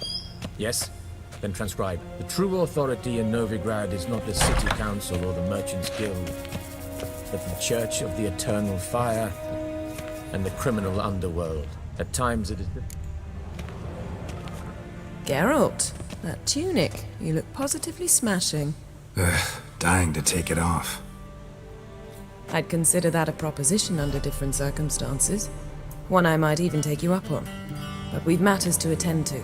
Yes? Then transcribe. The true authority in Novigrad is not the city council or the merchants' guild, but the Church of the Eternal Fire and the criminal underworld. At times it is... Geralt, that tunic. You look positively smashing. Dying to take it off. I'd consider that a proposition under different circumstances. One I might even take you up on. But we've matters to attend to.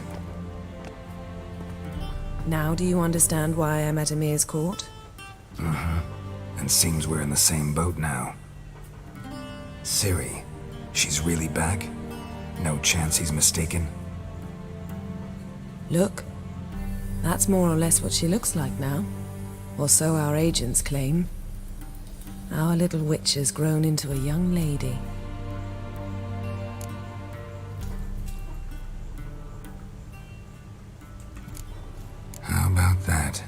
Now do you understand why I'm at Emir's court? And seems we're in the same boat now. Ciri, she's really back? No chance he's mistaken? Look, that's more or less what she looks like now. Or so our agents claim. Our little witch has grown into a young lady. How about that?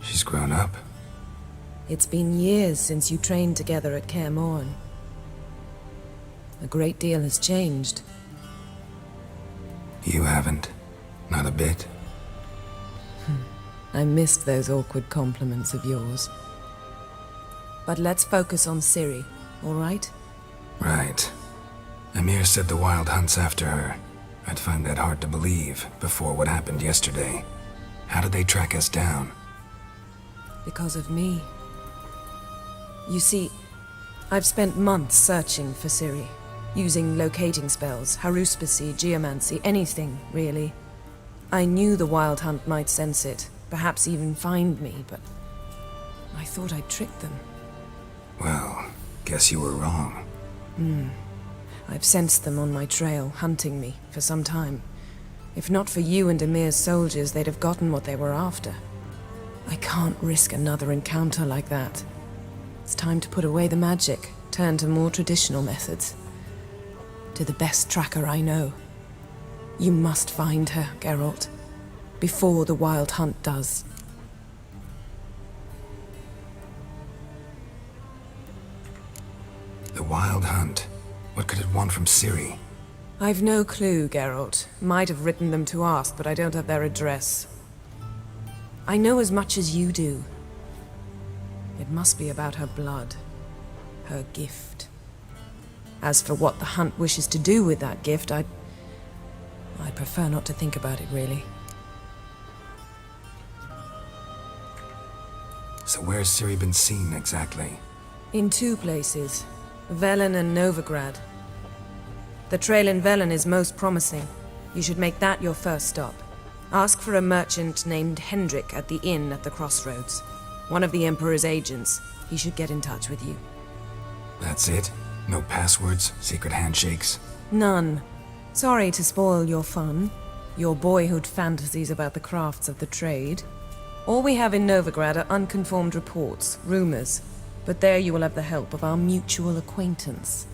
She's grown up? It's been years since you trained together at Kaer Morhen. A great deal has changed. You haven't. Not a bit. I missed those awkward compliments of yours. But let's focus on Ciri, all right? Right. Emir said the Wild Hunt's after her. I'd find that hard to believe before what happened yesterday. How did they track us down? Because of me. You see, I've spent months searching for Ciri, using locating spells, haruspicy, geomancy, anything, really. I knew the Wild Hunt might sense it, perhaps even find me, but I thought I'd tricked them. Well, guess you were wrong. I've sensed them on my trail, hunting me, for some time. If not for you and Emir's soldiers, they'd have gotten what they were after. I can't risk another encounter like that. It's time to put away the magic, turn to more traditional methods. To the best tracker I know. You must find her, Geralt. Before the Wild Hunt does. The Wild Hunt? What could it want from Ciri? I've no clue, Geralt. Might have written them to ask, but I don't have their address. I know as much as you do. It must be about her blood. Her gift. As for what the Hunt wishes to do with that gift, I'd prefer not to think about it, really. So where's Ciri been seen, exactly? In two places. Velen and Novigrad. The trail in Velen is most promising. You should make that your first stop. Ask for a merchant named Hendrik at the inn at the crossroads. One of the Emperor's agents. He should get in touch with you. That's it? No passwords? Secret handshakes? None. Sorry to spoil your fun. Your boyhood fantasies about the crafts of the trade. All we have in Novigrad are unconfirmed reports, rumors. But there you will have the help of our mutual acquaintance.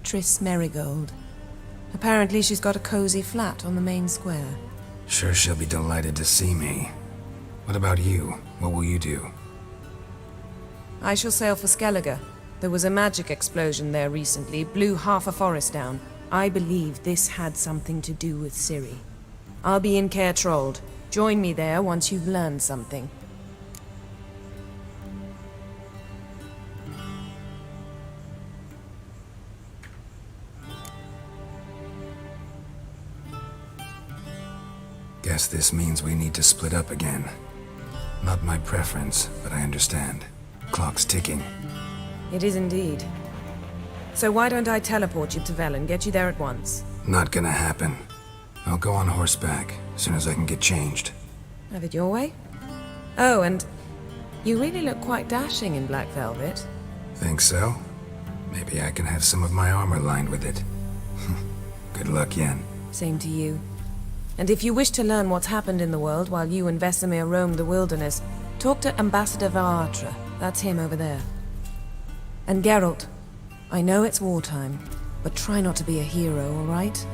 Triss Merigold. Apparently she's got a cozy flat on the main square. Sure she'll be delighted to see me. What about you? What will you do? I shall sail for Skellige. There was a magic explosion there recently, blew half a forest down. I believe this had something to do with Ciri. I'll be in Caer Trold. Join me there once you've learned something. Guess this means we need to split up again. Not my preference, but I understand. Clock's ticking. It is indeed. So why don't I teleport you to Vel and get you there at once? Not gonna happen. I'll go on horseback, as soon as I can get changed. Have it your way? Oh, and you really look quite dashing in black velvet. Think so? Maybe I can have some of my armor lined with it. Good luck, Yen. Same to you. And if you wish to learn what's happened in the world while you and Vesemir roamed the wilderness, talk to Ambassador Varatra. That's him over there. And Geralt, I know it's wartime, but try not to be a hero, all right?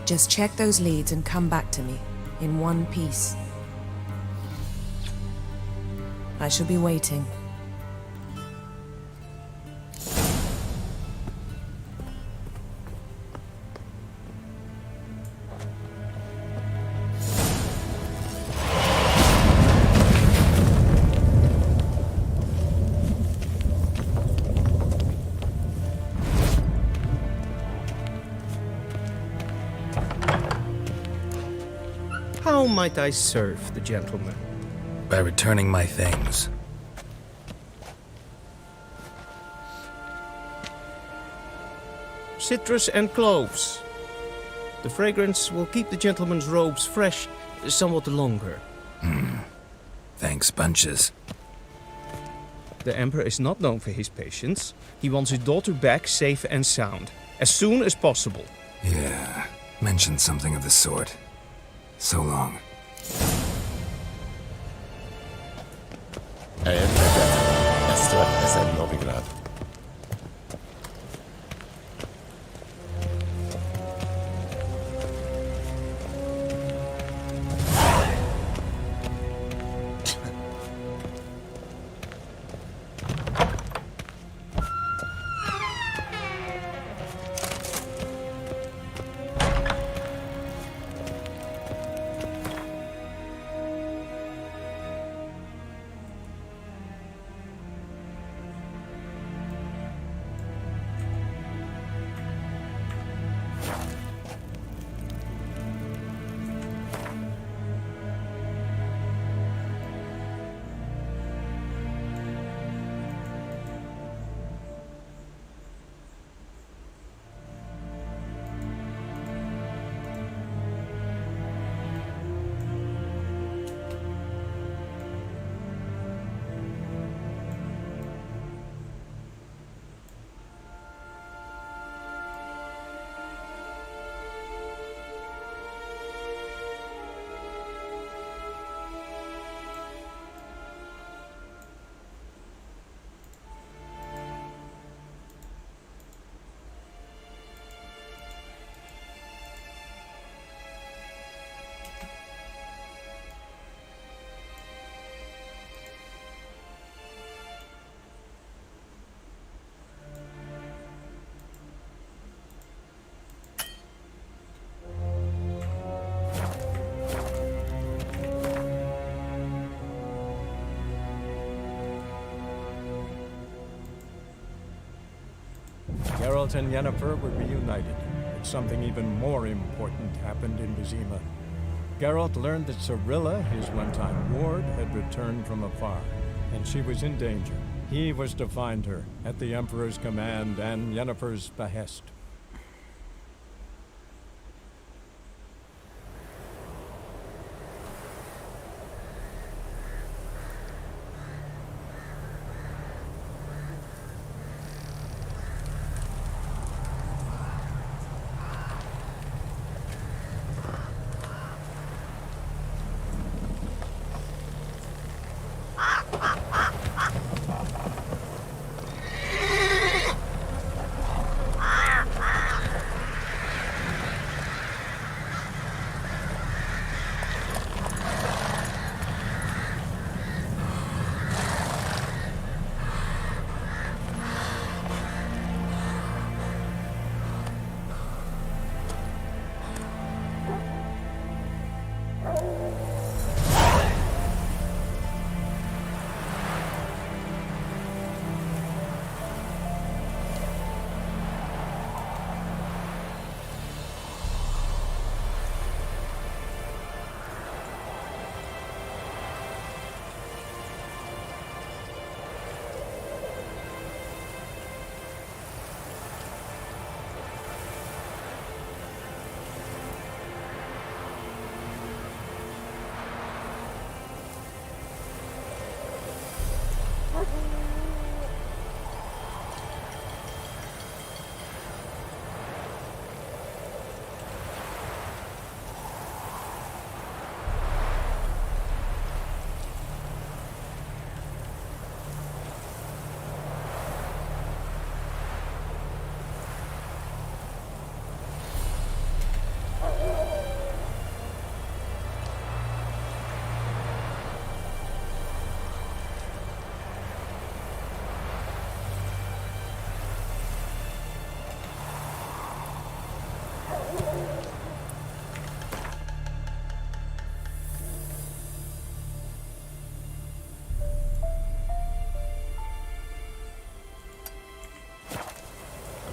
Just check those leads and come back to me, in one piece. I shall be waiting. How might I serve the gentleman? By returning my things. Citrus and cloves. The fragrance will keep the gentleman's robes fresh somewhat longer. Thanks, bunches. The Emperor is not known for his patience. He wants his daughter back safe and sound, as soon as possible. Yeah, mentioned something of the sort. So long. Esto es en Novigrad. Geralt and Yennefer were reunited, but something even more important happened in Vizima. Geralt learned that Cirilla, his one-time ward, had returned from afar, and she was in danger. He was to find her, at the Emperor's command and Yennefer's behest.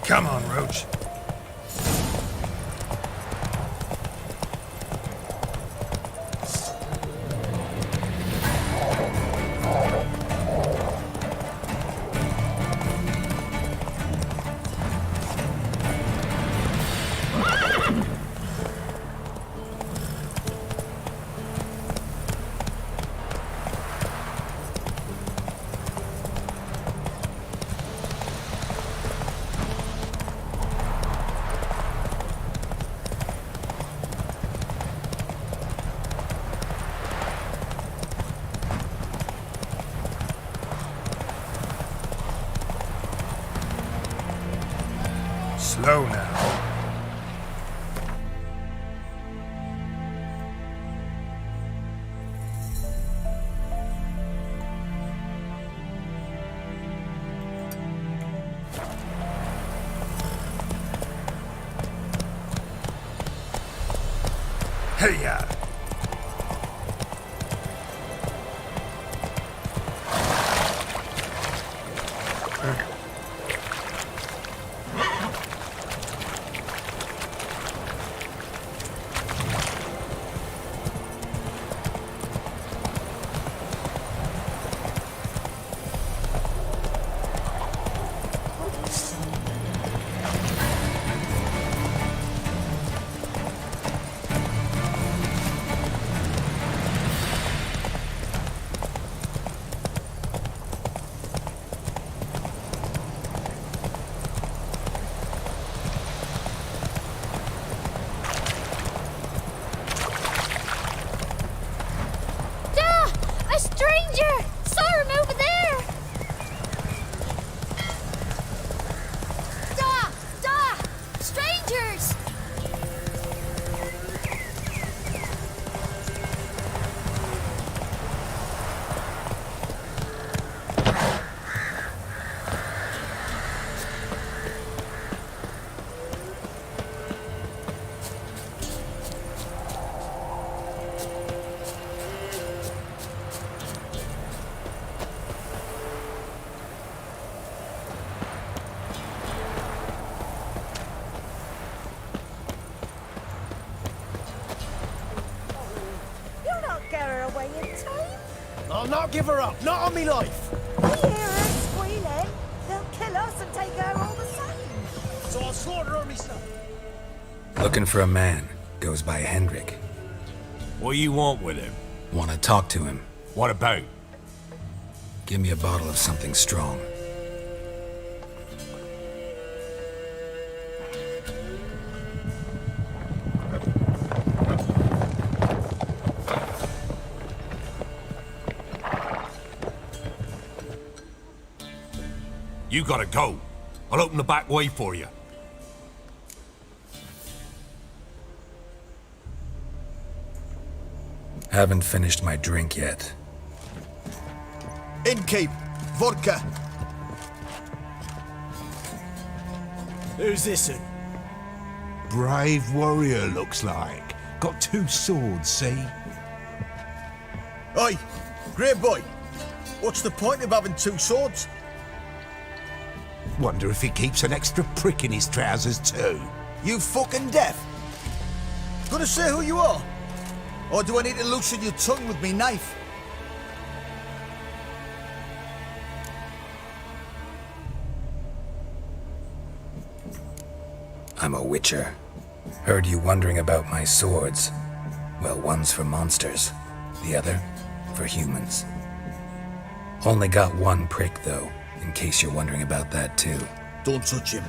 Come on, Roach. Slow now. Hey-ya! A stranger! Saw him over there! Strangers! I'll not give her up, not on me life. We hear her squealing. They'll kill us and take her all the same. So I'll slaughter her myself. Looking for a man. Goes by Hendrik. What you want with him? Want to talk to him. What about? Give me a bottle of something strong. You gotta go. I'll open the back way for you. Haven't finished my drink yet. Innkeep, vodka. Who's this one? Brave warrior, looks like. Got 2 swords, see? Oi, great boy. What's the point of having 2 swords? Wonder if he keeps an extra prick in his trousers too. You fucking deaf? Gonna say who you are? Or do I need to loosen your tongue with me knife? I'm a witcher. Heard you wondering about my swords. Well, one's for monsters, the other for humans. Only got 1 prick, though, in case you're wondering about that, too. Don't touch him.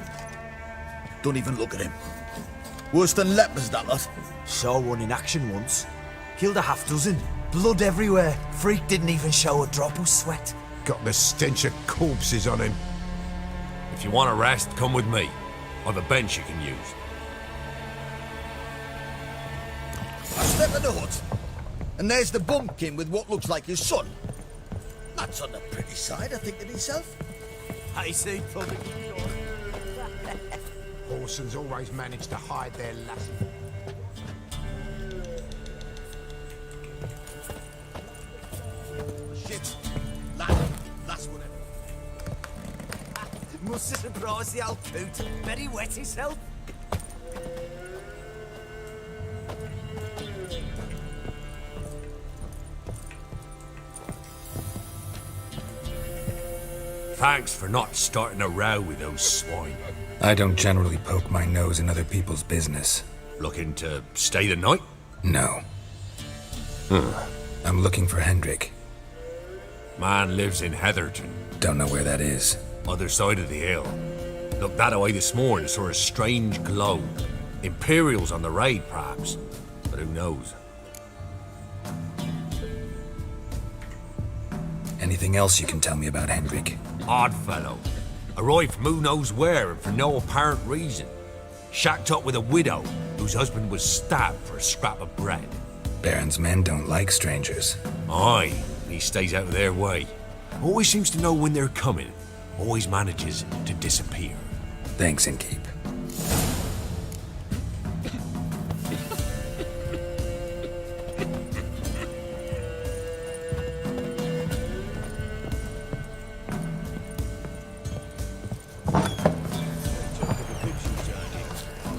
Don't even look at him. Worse than lepers, that lot. Saw one in action once. Killed a half-dozen. Blood everywhere. Freak didn't even show a drop of sweat. Got the stench of corpses on him. If you want a rest, come with me. Or the bench you can use. I step in the hut, and there's the bumpkin with what looks like his son. That's on the pretty side, I think to myself. I see, public. Horsons always manage to hide their lassie. Shit. Last one. What's the surprise, the old coot? Very wet himself? Thanks for not starting a row with those swine. I don't generally poke my nose in other people's business. Looking to stay the night? No. I'm looking for Hendrik. Man lives in Heatherton. Don't know where that is. Other side of the hill. Looked that away this morning, saw a strange glow. Imperials on the raid, perhaps. But who knows? Anything else you can tell me about Hendrik? Odd fellow. Arrived from who knows where and for no apparent reason. Shacked up with a widow whose husband was stabbed for a scrap of bread. Baron's men don't like strangers. Aye, he stays out of their way. Always seems to know when they're coming. Always manages to disappear. Thanks, Innkeep.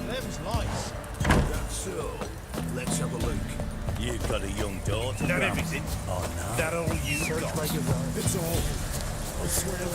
Them's nice. That's so. Let's have a look. You've got a young daughter. Not Grams. everything. Oh, no. That all you got. It's all. I swear.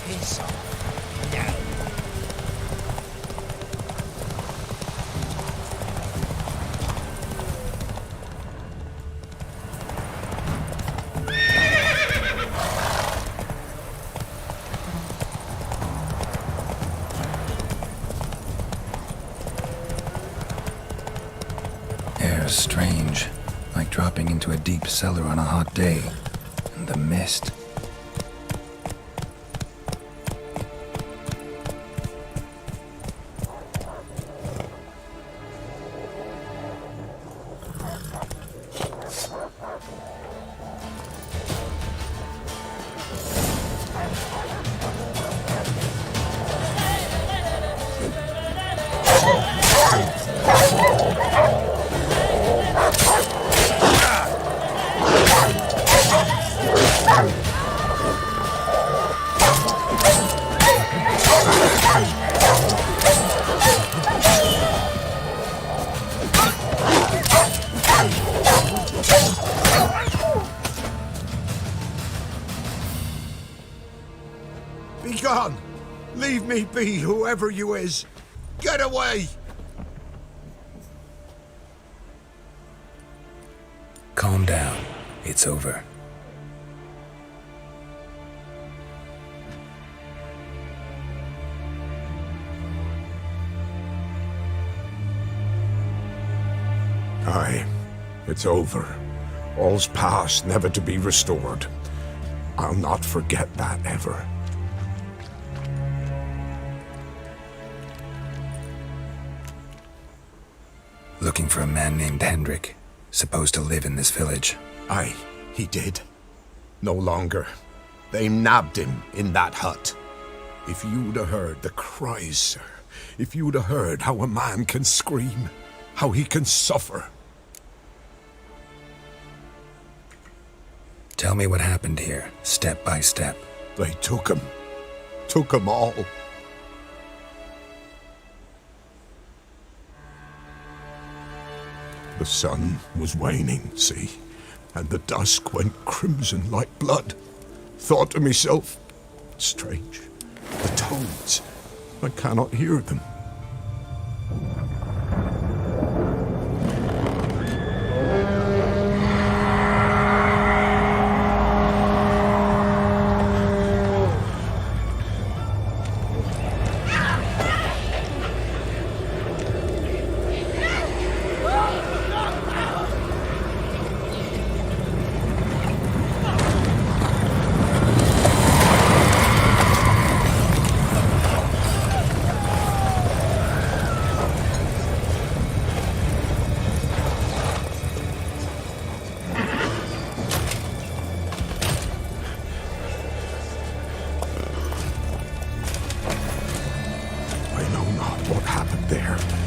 Piss off. No. Air's strange, like dropping into a deep cellar on a hot day. And the mist. Be gone! Leave me be, whoever you is! Get away! Calm down. It's over. Aye, it's over. All's past, never to be restored. I'll not forget that ever. Looking for a man named Hendrik, supposed to live in this village. Aye, he did. No longer. They nabbed him in that hut. If you'd have heard the cries, sir, if you'd have heard how a man can scream, how he can suffer. Tell me what happened here, step by step. They took him all. The sun was waning, see? and the dusk went crimson like blood. Thought to myself, strange, the toads, I cannot hear them.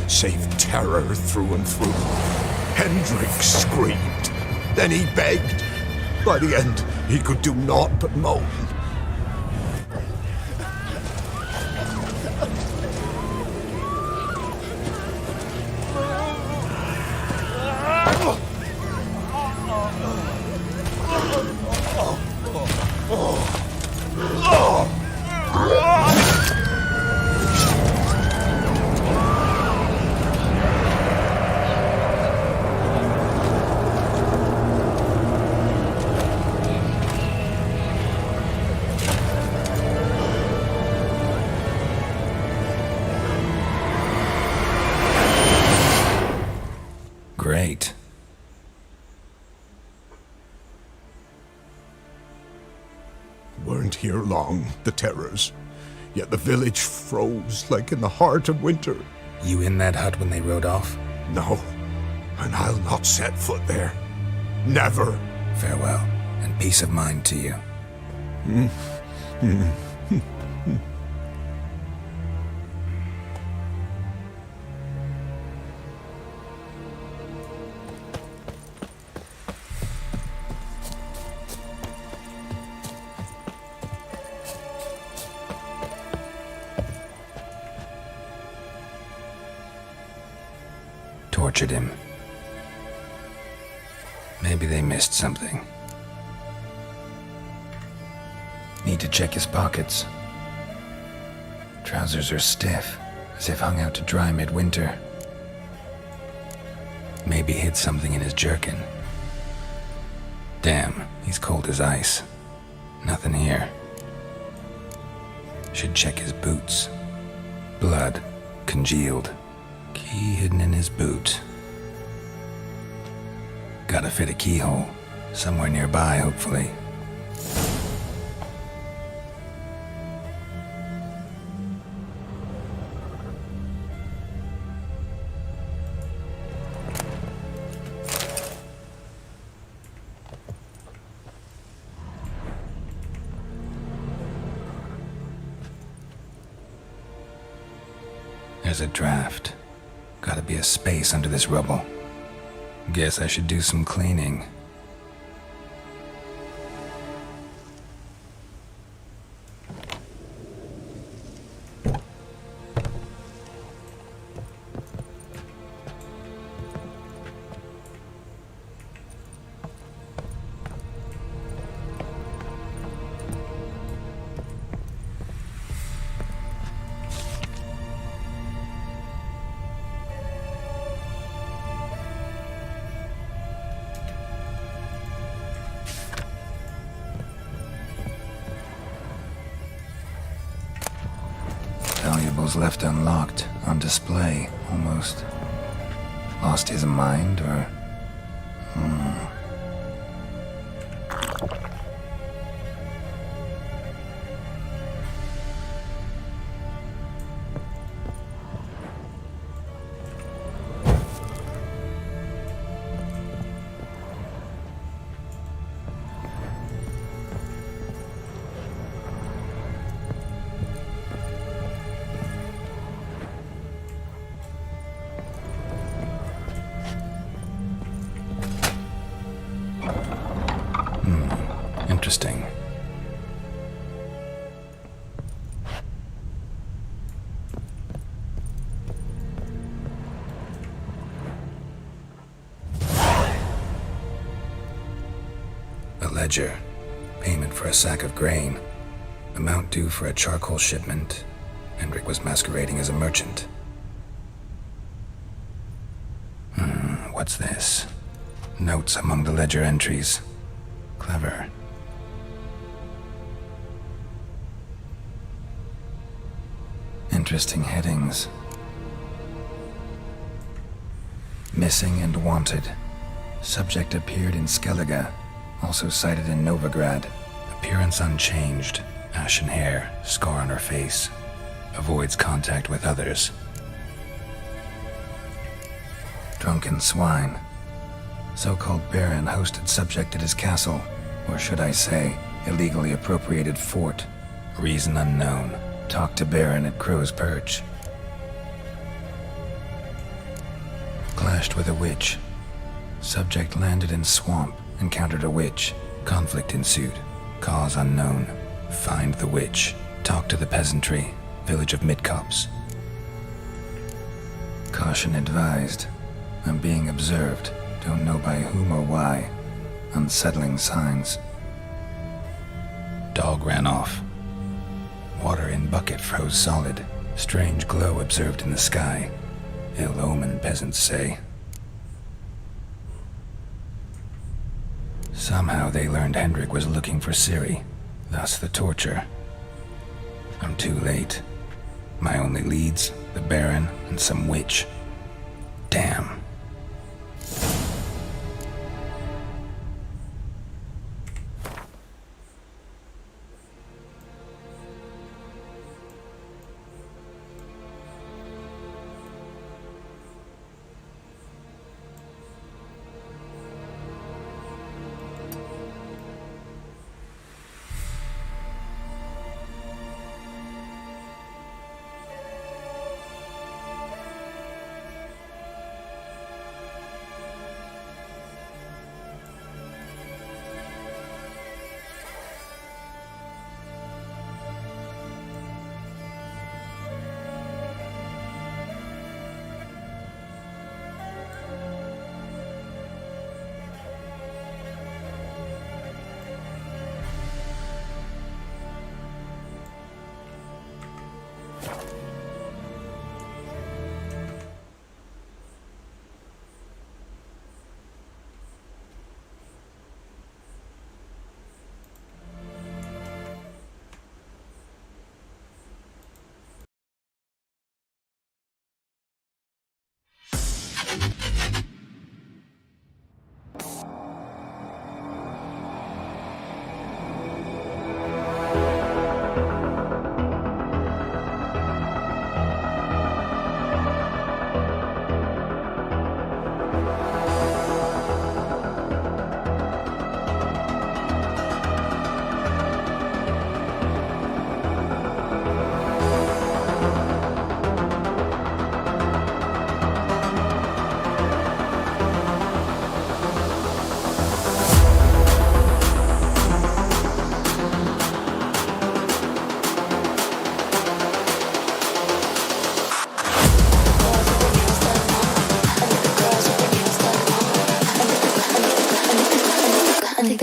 Save terror through and through. Hendrik screamed. Then he begged. By the end, he could do naught but moan. Great. Weren't here long, the terrors. Yet the village froze like in the heart of winter. You in that hut when they rode off? No, and I'll not set foot there. Never. Farewell, and peace of mind to you. Tortured him. Maybe they missed something. Need to check his pockets. Trousers are stiff, as if hung out to dry midwinter. Maybe hid something in his jerkin. Damn, he's cold as ice. Nothing here. Should check his boots. Blood, congealed. Key hidden in his boot. Gotta fit a keyhole. Somewhere nearby, hopefully. There's a draft. Gotta be a space under this rubble. Guess I should do some cleaning. Valuables left unlocked, on display, almost. Lost his mind, or... Interesting. ledger. Payment for a sack of grain. Amount due for a charcoal shipment. Hendrik was masquerading as a merchant. What's this? Notes among the ledger entries. Clever. Interesting headings. Missing and wanted. Subject appeared in Skellige. Also sighted in Novigrad. Appearance unchanged. Ashen hair. Scar on her face. Avoids contact with others. Drunken swine. So-called Baron hosted subject at his castle. Or should I say, illegally appropriated fort. Reason unknown. Talked to Baron at Crow's Perch. Clashed with a witch. Subject landed in swamp. Encountered a witch. Conflict ensued. Cause unknown. Find the witch. Talk to the peasantry. Village of Midcopse. Caution advised. I'm being observed. Don't know by whom or why. Unsettling signs. Dog ran off. Water in bucket froze solid. Strange glow observed in the sky. Ill omen, peasants say. Somehow they learned Hendrik was looking for Ciri. Thus the torture. I'm too late. My only leads, the Baron and some witch. Damn.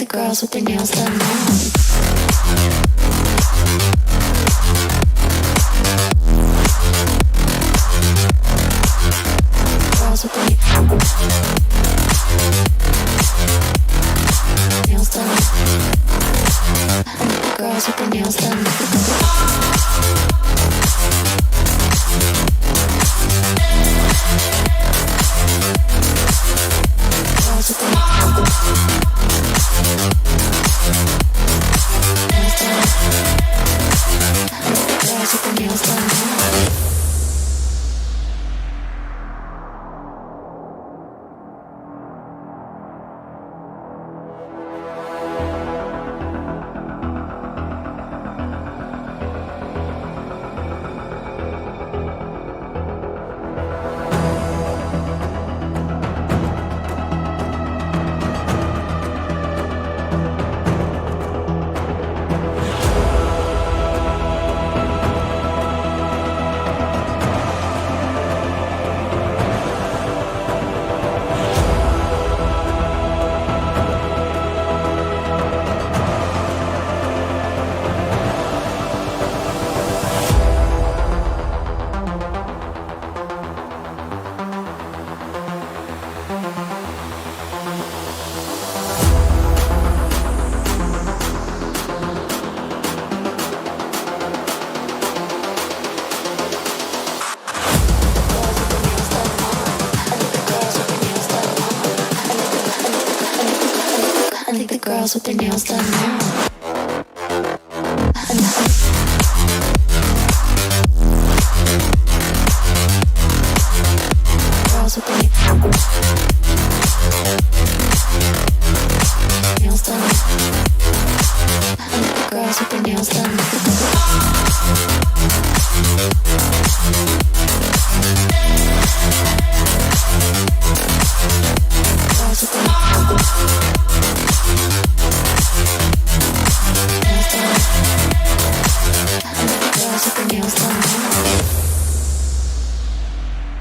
Girls with their nails done now. Girls with their nails done. Girls with their nails done. Girls with their nails done. girls with their nails done. Girls with their nails done. Girls with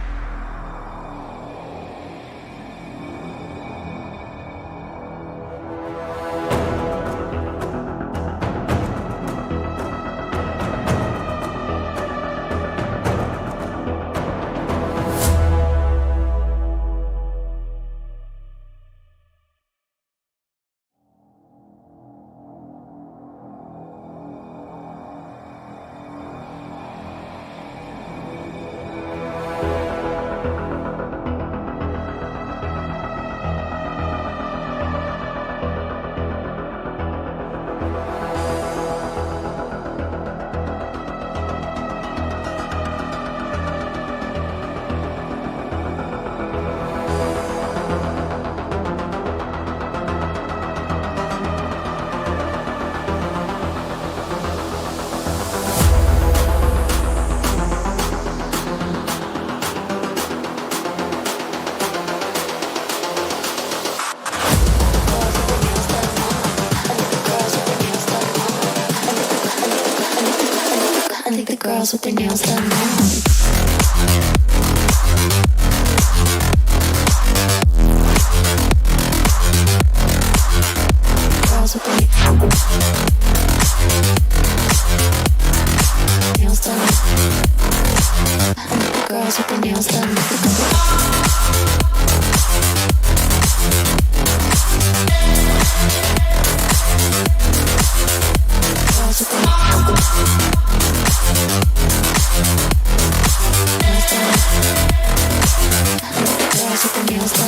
their nails done. I think the girls with their nails done now. Girls with their nails done. I think the girls with their nails done. Girls with their girls with their nails done now.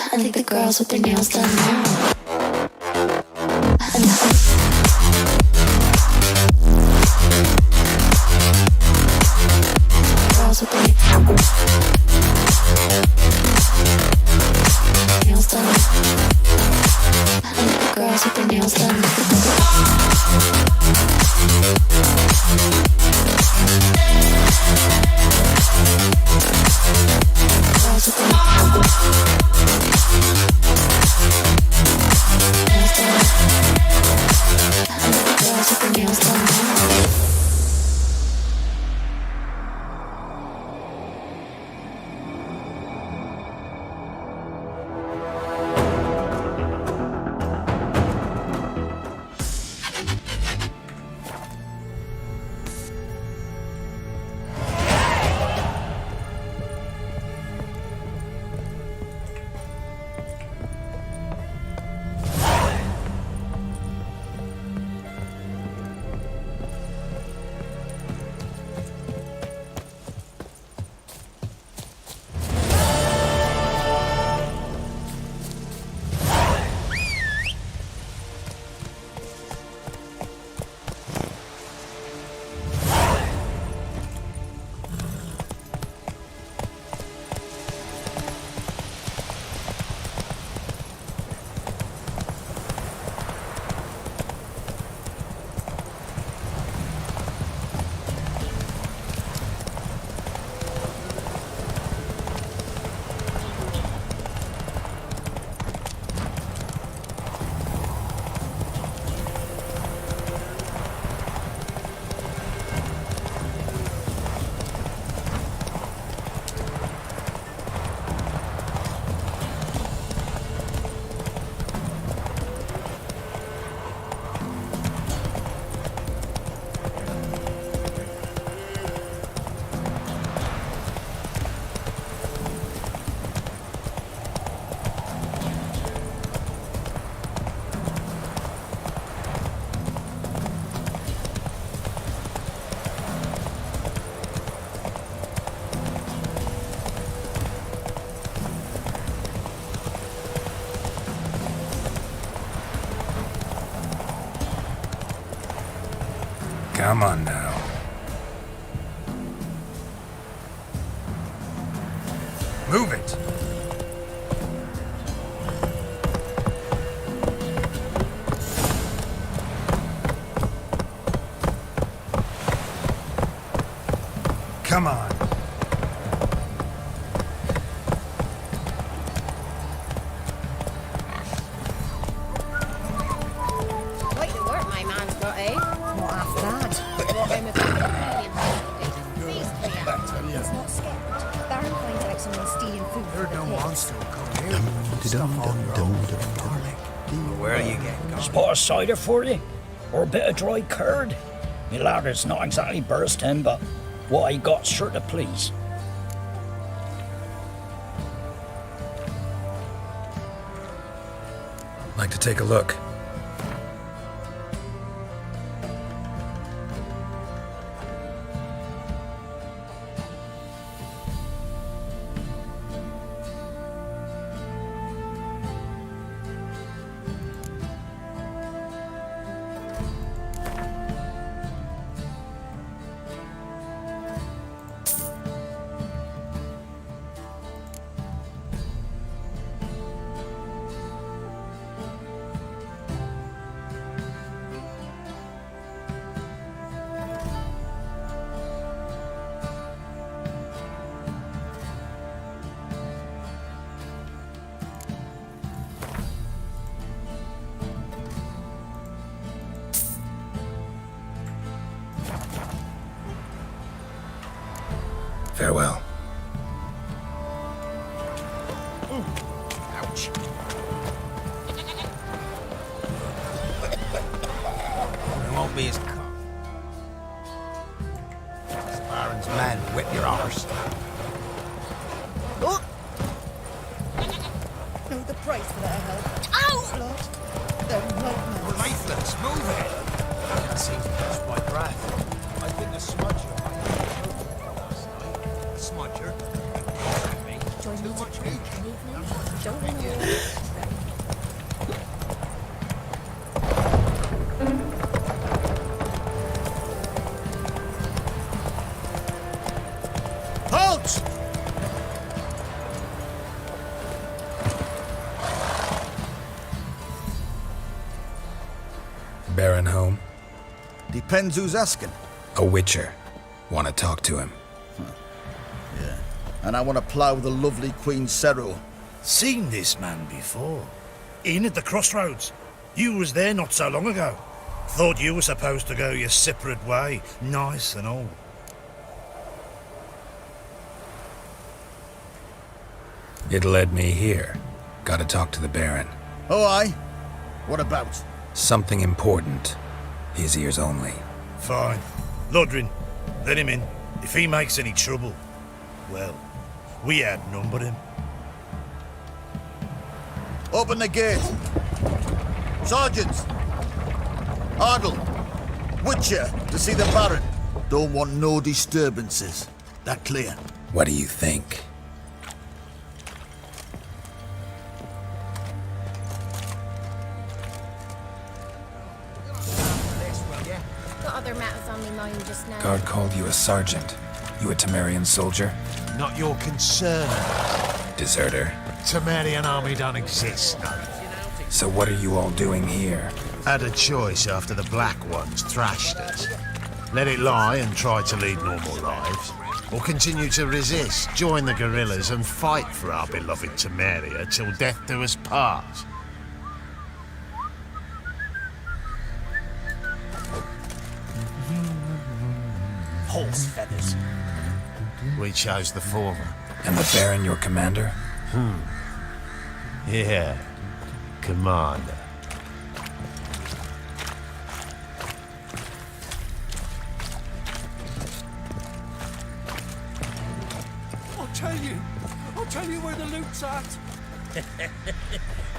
I think the girls with their nails done now. Girls with their nails done. I think the girls with their nails done. Girls with their girls with their nails done now. Come on now. Move it! Come on. Quite the work my man's got, eh? What after that? Brought home a companion holiday. Feast for you. He's not scared. Baron finds out someone's stealing food for the pigs. Where are you getting? Spot of cider for you? Or a bit of dry curd? Me lad, it's not exactly bursting, but what I got's sure to please. Like to take a look. Farewell. Ouch. It won't be as cock. Baron's man, whip your arse. Oh! Know the price for that help. Ow! Lord, they're nightmares. We're lifeless, move it! Can't seem to catch my breath. I think the smudger might be Smudger. Too much meat. Don't worry. Halt! Baron home? Depends who's asking. A witcher. Want to talk to him. Yeah. And I want to plough the lovely Queen Seru. Seen this man before. In at the crossroads. You was there not so long ago. Thought you were supposed to go your separate way. Nice and all. It led me here. Gotta talk to the Baron. Oh, aye? What about? Something important. His ears only. Fine. Lodrin, let him in. If he makes any trouble, well, we outnumber him. Open the gate. Sergeants! Ardle! Witcher, to see the Baron. Don't want no disturbances. That clear? What do you think? Got other matters on my mind just now. Guard called you a sergeant. You a Temerian soldier? Not your concern. Deserter. Temerian army don't exist, no. So what are you all doing here? Had a choice after the Black Ones thrashed us. Let it lie and try to lead normal lives. Or continue to resist, join the guerrillas and fight for our beloved Temeria till death do us part. Horse feathers. We chose the former. And the Baron your commander? Yeah. Commander. I'll tell you where the loot's at.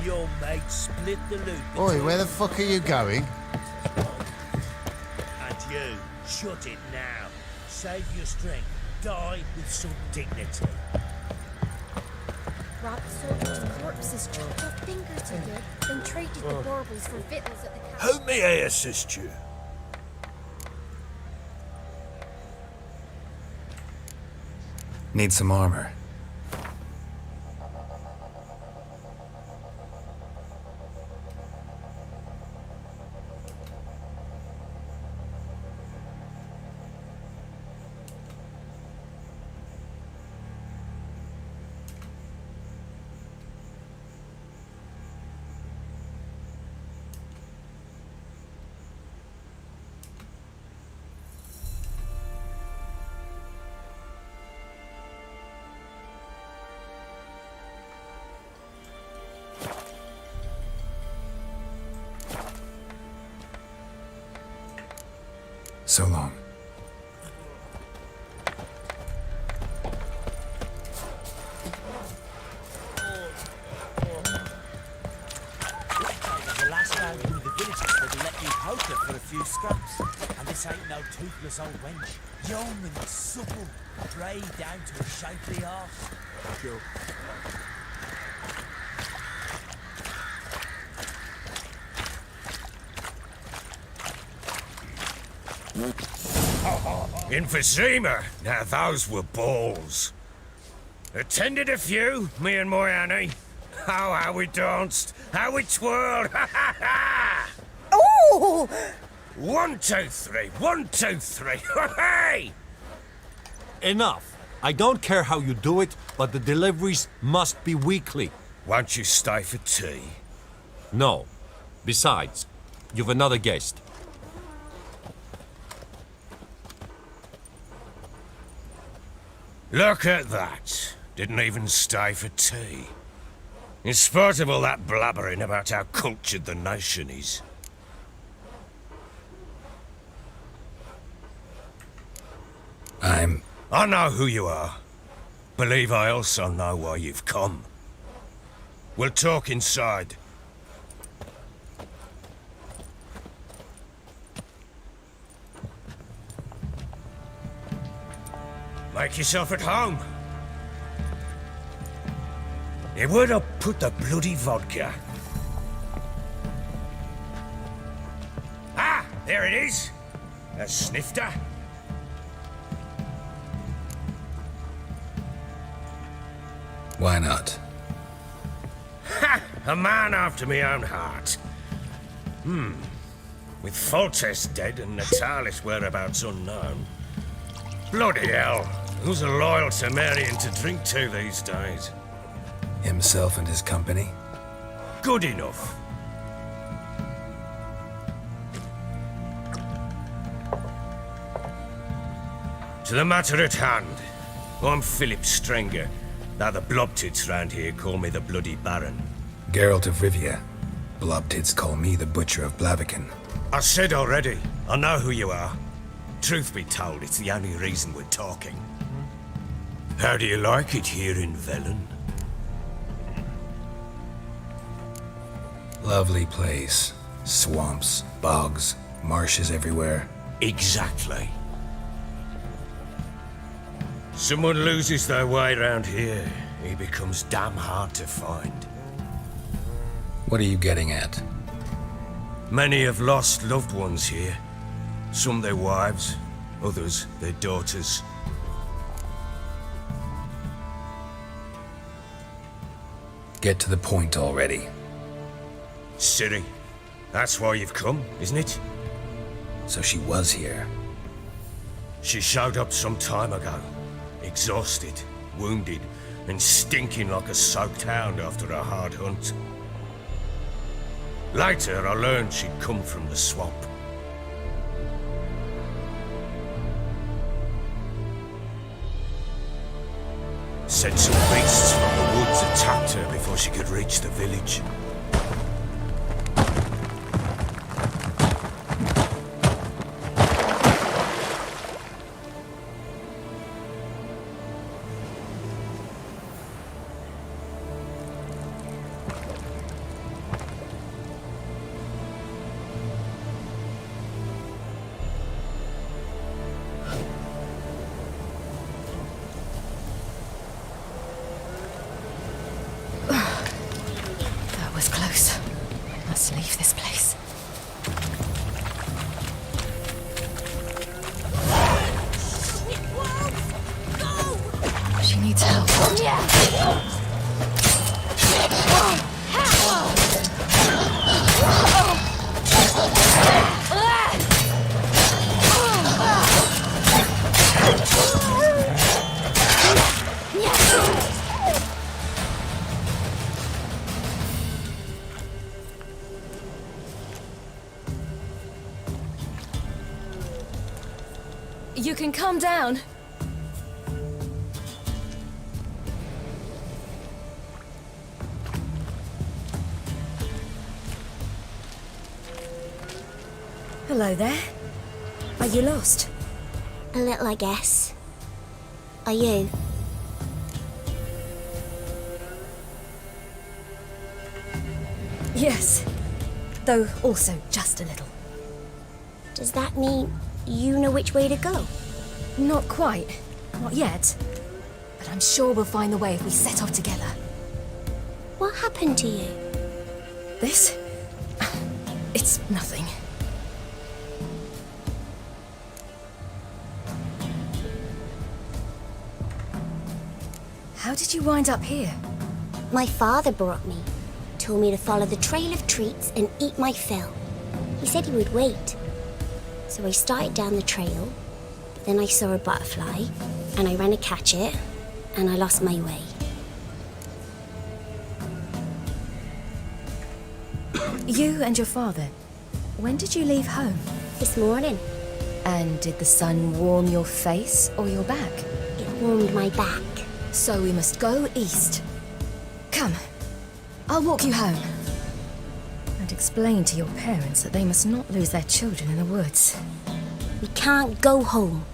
Your mate split the loot. Oi, where the fuck are you going? And you, shut it now. Save your strength. Die with some dignity. Robbed soldiers' corpses, chopped off fingers to good, then traded the baubles for victuals at the castle. How may I assist you? Need some armor. So long. The last man in the villages that'll let you poker for a few scraps. And this ain't no toothless old wench. Young and supple, grey down to a shapely arse. Sure. Emphysema! Now those were balls. Attended a few, me and my Annie. Oh, how we danced, how we twirled, ha ha ha! Oh! 1, 2, 3, 1, 2, 3, hey! Enough. I don't care how you do it, but the deliveries must be weekly. Won't you stay for tea? No. Besides, you've another guest. Look at that. Didn't even stay for tea. In spite of all that blabbering about how cultured the nation is. I know who you are. Believe I also know why you've come. We'll talk inside. Make yourself at home. Where'd I put the bloody vodka? Ah, there it is. A snifter. Why not? Ha! A man after my own heart. With Foltest dead and Natalis' whereabouts unknown. Bloody hell. Who's a loyal Temerian to drink to these days? Himself and his company? Good enough. To the matter at hand. I'm Philip Strenger. Now the blobtits round here call me the Bloody Baron. Geralt of Rivia. Blobtits call me the Butcher of Blaviken. I said already, I know who you are. Truth be told, it's the only reason we're talking. How do you like it here in Velen? Lovely place. Swamps, bogs, marshes everywhere. Exactly. Someone loses their way round here, he becomes damn hard to find. What are you getting at? Many have lost loved ones here. Some their wives, others their daughters. Get to the point already. Ciri, that's why you've come, isn't it? So she was here. She showed up some time ago. Exhausted, wounded, and stinking like a soaked hound after a hard hunt. Later, I learned she'd come from the swamp. Said some beasts from the woods attacked her before she could reach the village. That was close. I must leave this place. She You can calm down. Hello there. Are you lost? A little, I guess. Are you? Yes. Though also just a little. Does that mean you know which way to go? Not quite. Not yet. But I'm sure we'll find the way if we set off together. What happened to you? This? It's nothing. How did you wind up here? My father brought me. Told me to follow the trail of treats and eat my fill. He said he would wait. So I started down the trail. Then I saw a butterfly, and I ran to catch it, and I lost my way. You and your father, when did you leave home? This morning. And did the sun warm your face or your back? It warmed my back. So we must go east. Come, I'll walk you home. And explain to your parents that they must not lose their children in the woods. We can't go home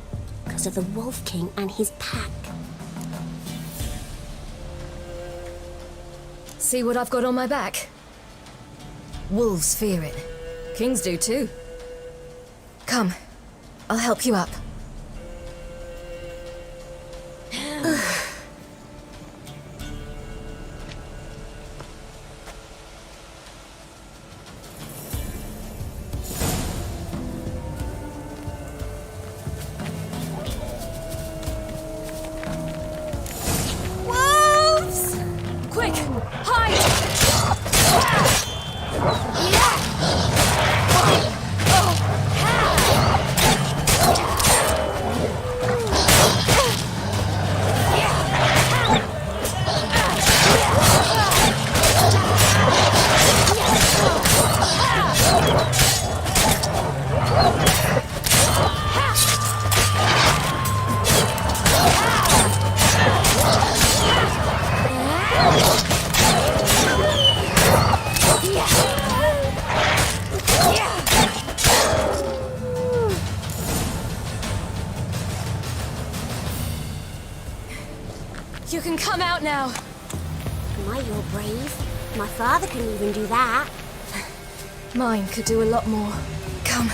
because of the Wolf King and his pack. See what I've got on my back? Wolves fear it. Kings do too. Come, I'll help you up. Wolves! Quick, hide! You can come out now. My, you're brave. My father couldn't even do that. Mine could do a lot more. Come.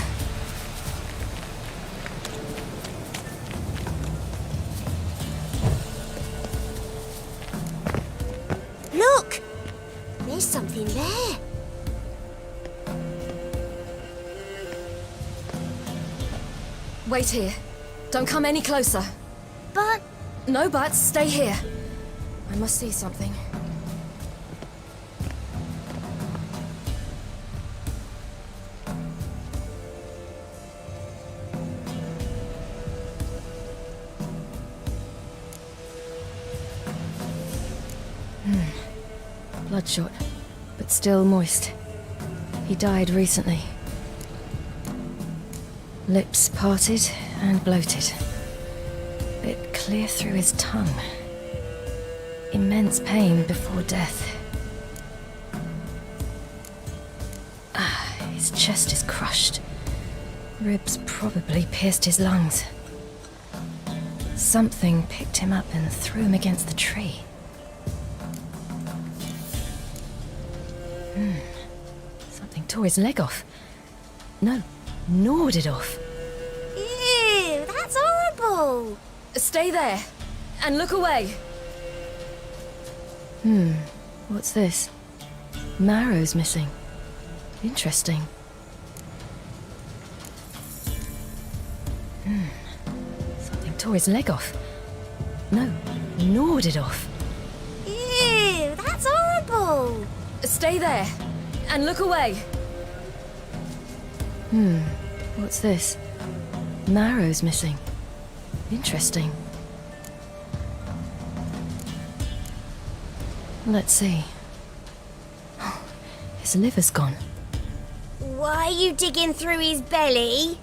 Look! There's something there. Wait here. Don't come any closer. But... No buts. Stay here. I must see something. Bloodshot, but still moist. He died recently. Lips parted and bloated. Bit clear through his tongue. Immense pain before death. His chest is crushed. Ribs probably pierced his lungs. Something picked him up and threw him against the tree. Something tore his leg off. No, gnawed it off. Ew, that's horrible. Stay there, and look away. What's this? Marrow's missing. Interesting. Something tore his leg off. No, gnawed it off. Ew, that's horrible. Stay there, and look away. What's this? Marrow's missing. Interesting. Let's see. His liver's gone. Why are you digging through his belly?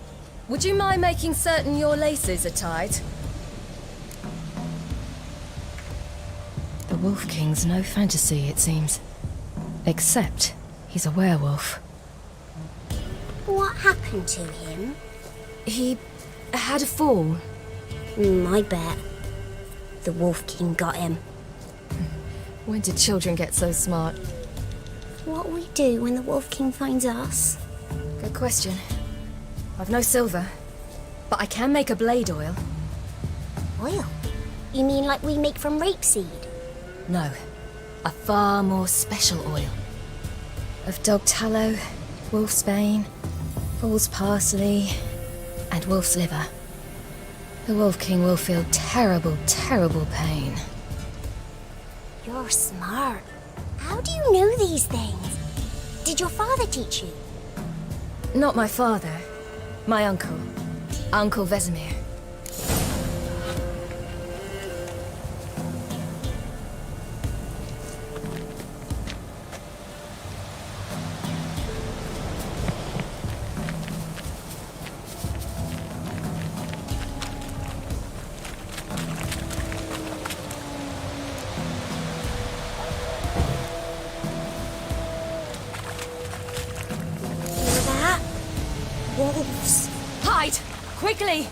Would you mind making certain your laces are tied? The Wolf King's no fantasy, it seems. Except he's a werewolf. What happened to him? He had a fall. I bet. The Wolf King got him. When did children get so smart? What'll we do when the Wolf King finds us? Good question. I've no silver, but I can make a blade oil. Oil? You mean like we make from rapeseed? No, a far more special oil. Of dog tallow, wolf's bane, fool's parsley, and wolf's liver. The Wolf King will feel terrible, terrible pain. You're smart. How do you know these things? Did your father teach you? Not my father. My uncle. Uncle Vesemir. Wolves. Hide! Quickly!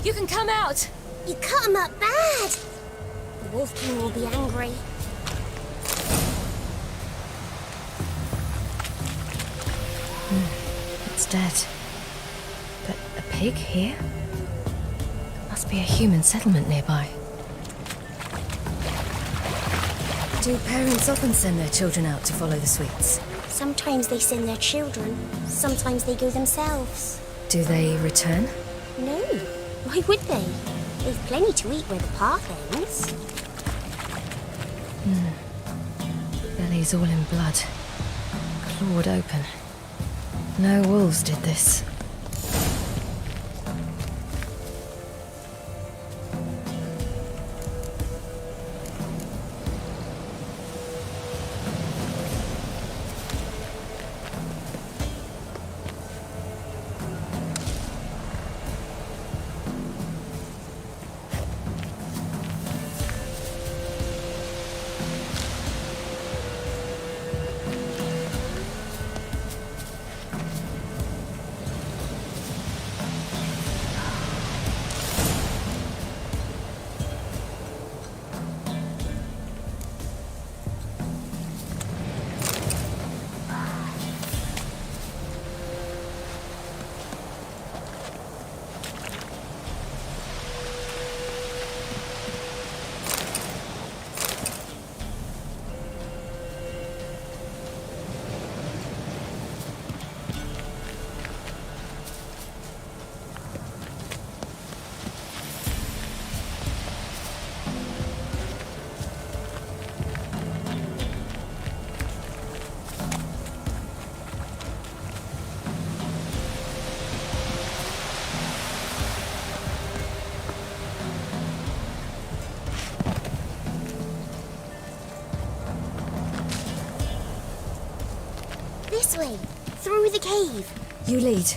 You can come out! You cut him up bad! The Wolf King will be angry. It's dead. But a pig here? Must be a human settlement nearby. Do parents often send their children out to follow the sweets? Sometimes they send their children, sometimes they go themselves. Do they return? No. Why would they? They've plenty to eat where the path ends. Bellies all in blood. Clawed open. No wolves did this. This way, through the cave. You lead.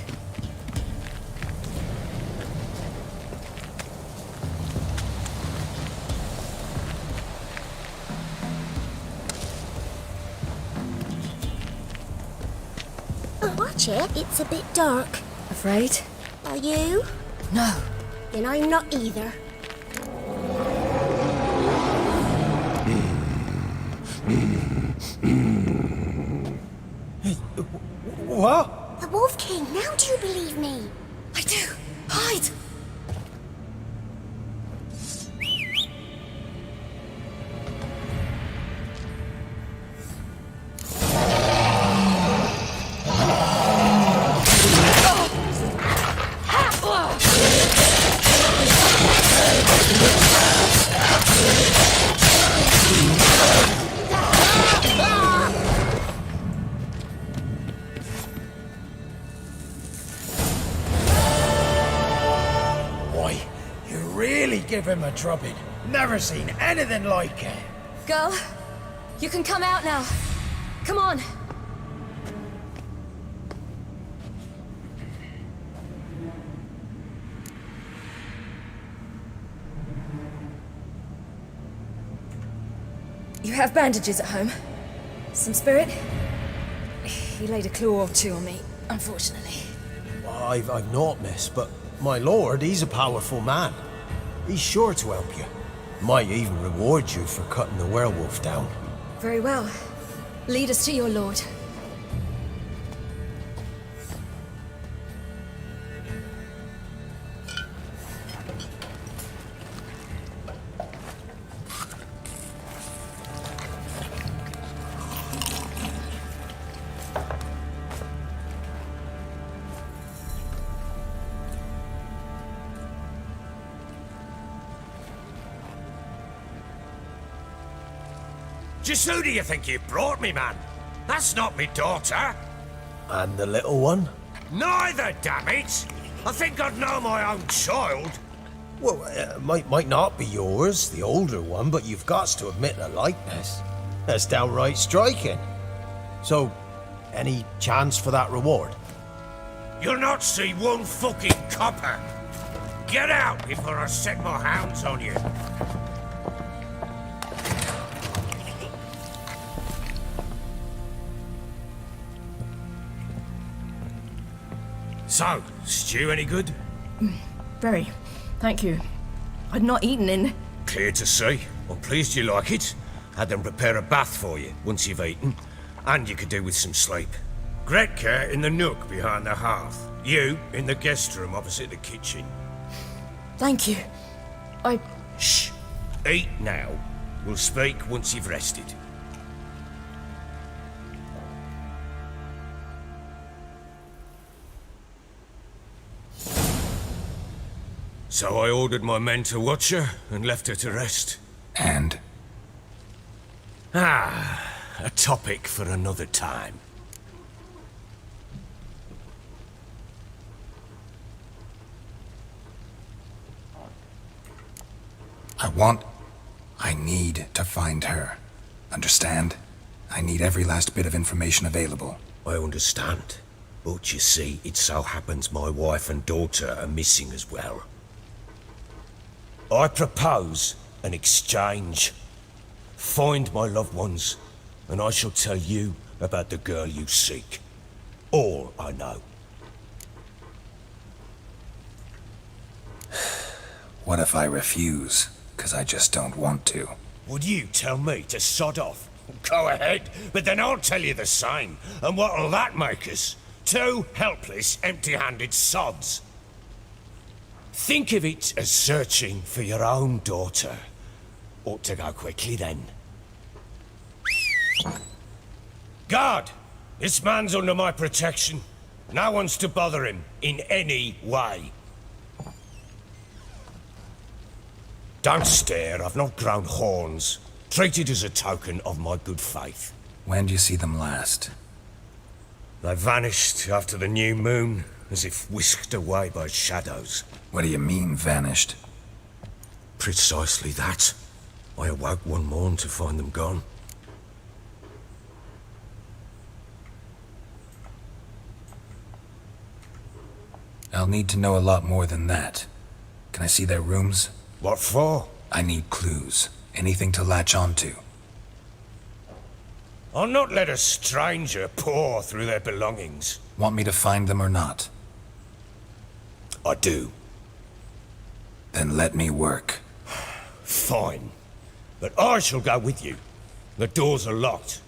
Watch it, it's a bit dark. Afraid? Are you? No. Then I'm not either. What? The Wolf King, now do you believe me? I do. Hide! Boy, you really give him a drubbing. Never seen anything like it. Girl, you can come out now. Come on. You have bandages at home? Some spirit? He laid a claw or two on me, unfortunately. I've not, miss, but my lord, he's a powerful man. He's sure to help you. Might even reward you for cutting the werewolf down. Very well. Lead us to your lord. Just who do you think you brought me, man? That's not me daughter. And the little one? Neither, damn it! I think I'd know my own child. Well, might not be yours, the older one, but you've got to admit the likeness. That's downright striking. So, any chance for that reward? You'll not see one fucking copper. Get out before I set my hounds on you. So, stew any good? Very. Thank you. I'd not eaten in... Clear to see. I'm pleased you like it. Had them prepare a bath for you once you've eaten. And you could do with some sleep. Gretka in the nook behind the hearth. You in the guest room opposite the kitchen. Thank you. Shh. Eat now. We'll speak once you've rested. So I ordered my men to watch her and left her to rest. And? A topic for another time. I need to find her. Understand? I need every last bit of information available. I understand. But you see, it so happens my wife and daughter are missing as well. I propose an exchange. Find my loved ones, and I shall tell you about the girl you seek. All I know. What if I refuse? 'Cause I just don't want to. Would you tell me to sod off? Go ahead, but then I'll tell you the same. And what'll that make us? Two helpless, empty-handed sods. Think of it as searching for your own daughter. Ought to go quickly then. Guard! This man's under my protection. No one's to bother him in any way. Don't stare, I've not grown horns. Treat it as a token of my good faith. When did you see them last? They vanished after the new moon, as if whisked away by shadows. What do you mean, vanished? Precisely that. I awoke one morn to find them gone. I'll need to know a lot more than that. Can I see their rooms? What for? I need clues. Anything to latch onto. I'll not let a stranger pore through their belongings. Want me to find them or not? I do. Then let me work. Fine. But I shall go with you. The doors are locked.